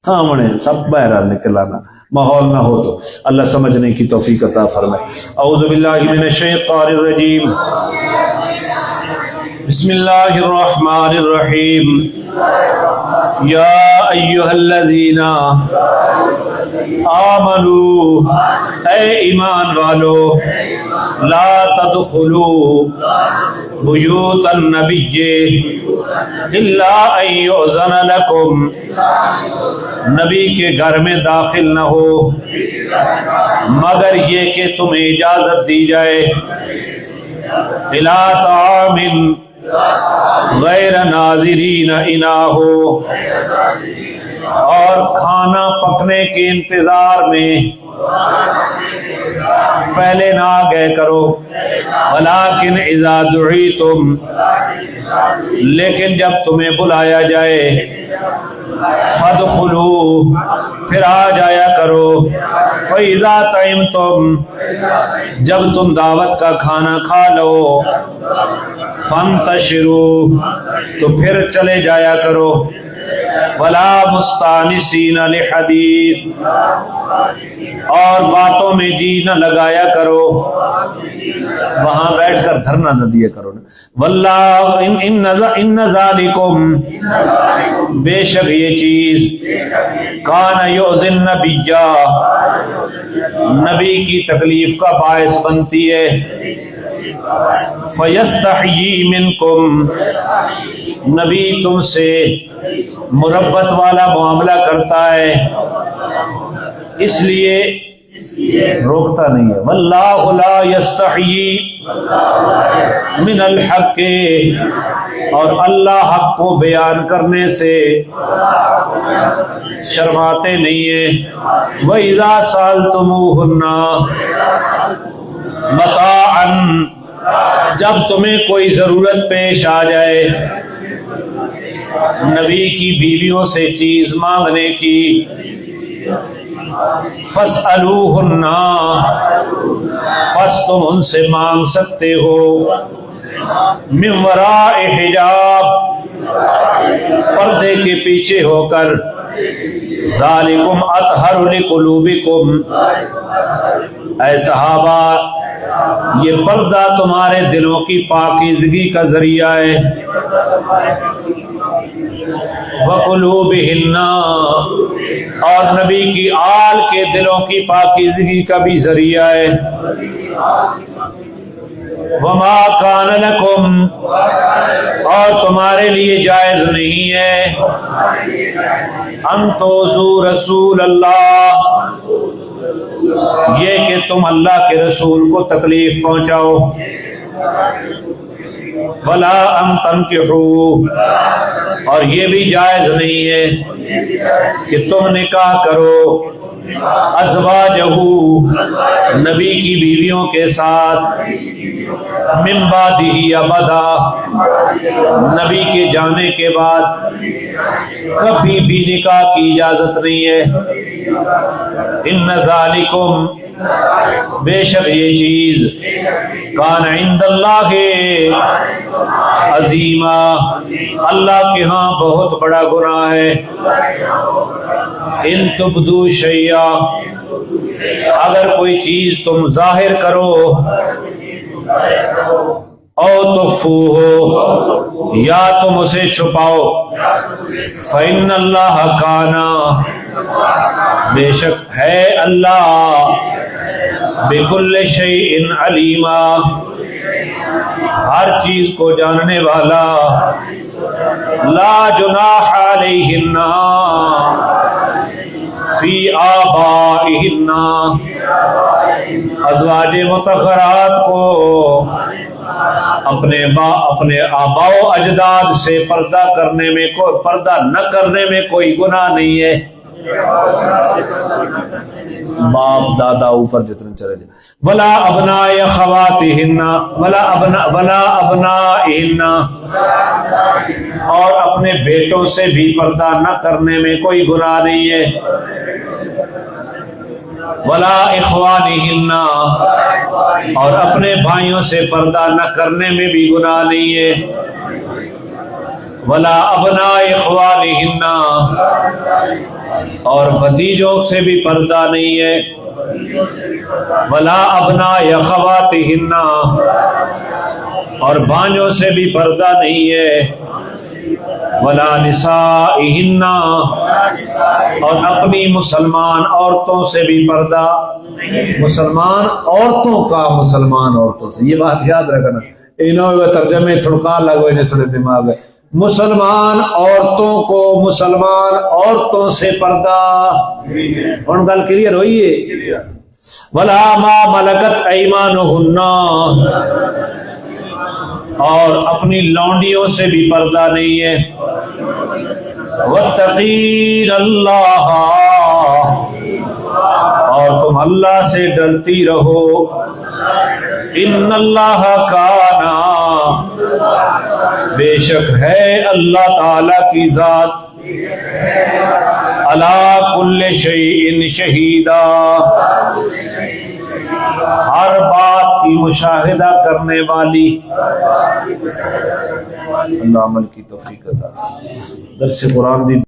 سامنے سب باہر نکل آنا، ماحول نہ ہو تو اللہ سمجھنے کی توفیق عطا فرمائے۔ اعوذ باللہ من الشیطان الرجیم، بسم اللہ الرحمن الرحیم، یا ایہا الذین آمنوا، اے ایمان والو، لا تدخلوا بیوت النبی الا ان یؤذن لکم، نبی کے گھر میں داخل نہ ہو مگر یہ کہ تمہیں اجازت دی جائے، الی طعام غیر ناظرین اناہ، اور کھانا پکنے کے انتظار میں پہلے نہ گئے کرو، ولیکن اذا دعیتم، لیکن جب تمہیں بلایا جائے، فادخلوا، پھر آ جایا کرو، فاذا طعمتم، جب تم دعوت کا کھانا کھا لو، فانتشروا، تو پھر چلے جایا کرو، ولا مستانسین لحدیث، اور باتوں میں جی نہ لگایا کرو، وہاں بیٹھ کر دھرنا نہ دیا کرو۔ واللہ ان ذالکم، بے شک یہ چیز، کان یؤذی النبی، نبی کی تکلیف کا باعث بنتی ہے، فیستحیی منکم، نبی تم سے مربت والا معاملہ کرتا ہے اس لیے روکتا نہیں ہے۔ واللہ لا یستحیی من الحق، اور اللہ حق کو بیان کرنے سے شرماتے نہیں ہیں۔ وَإِذَا سَأَلْتُمُوهُنَّ مَتَاعًا، جب تمہیں کوئی ضرورت پیش آ جائے نبی کی بیویوں سے چیز مانگنے کی، فَاسْأَلُوهُنَّ، پس تم ان سے مانگ سکتے ہو، مِن وَرَاءِ حِجَاب، پردے کے پیچھے ہو کر، ذَلِكُمْ أَطْهَرُ لِقُلُوبِكُمْ، اے صحابہ یہ پردہ تمہارے دلوں کی پاکیزگی کا ذریعہ ہے، وَقُلُوبِهِنَّ، اور نبی کی آل کے دلوں کی پاکیزگی کا بھی ذریعہ ہے۔ وَمَا كَانَ لَكُمْ، اور تمہارے لیے جائز نہیں ہے، أَن تُؤْذُوا رسول اللہ، یہ کہ تم اللہ کے رسول کو تکلیف پہنچاؤ، وَلَا أَن تَنكِحُوا، اور یہ بھی جائز نہیں ہے کہ تم نکاح کرو، ازواجہ، نبی کی بیویوں کے ساتھ، من بعدہ ابدا، نبی کے جانے کے بعد کبھی بھی نکاح کی اجازت نہیں ہے۔ ان ذالکم، بے شک یہ چیز، کان عند اللہ عظیما، اللہ کے ہاں بہت بڑا گناہ ہے۔ ان تبدو شیئا، اگر کوئی چیز تم ظاہر کرو او تخفوہ یا تم اسے چھپاؤ فإن اللہ کانا بے شک ہے اللہ بکل شیء علیما ہر چیز کو جاننے والا لا جناح علیہن فی آبائہن ازواج مطہرات کو اپنے آباء و اجداد سے پردہ کرنے میں پردہ نہ کرنے میں کوئی گناہ نہیں ہے. باپ دادا اوپر جتنے چلے جائے. ولا ابناء خواتہن ولا ابنائہن اور اپنے بیٹوں سے بھی پردہ نہ کرنے میں کوئی گناہ نہیں ہے. ولا اخوانہن اور اپنے بھائیوں سے پردہ نہ کرنے میں بھی گناہ نہیں ہے. ولا ابناء اخوانہن اور بھتیجوں سے بھی پردہ نہیں ہے. ولا ابناء اخواتہن اور بھائیوں سے بھی پردہ نہیں ہے. ولا نسائہن اور اپنی مسلمان عورتوں سے بھی پردہ مسلمان عورتوں کا مسلمان عورتوں سے. یہ بات یاد رکھنا انہوں ترجمے تھڑکا لگو انہیں سڑے دماغ ہے. مسلمان عورتوں کو مسلمان عورتوں سے پردہ ان گل کلیئر ہوئی ہے. ولا ما ملکت ایمانہن اور اپنی لونڈیوں سے بھی پردہ نہیں ہے. واتقین اللہ اور تم اللہ سے ڈرتی رہو. ان اللہ کانا بے شک ہے اللہ تعالی کی ذات علی کل شیء شہیدا ہر بات کی مشاہدہ کرنے والی. اللہ عمل کی توفیق عطا فرمائے. درس قرآن دی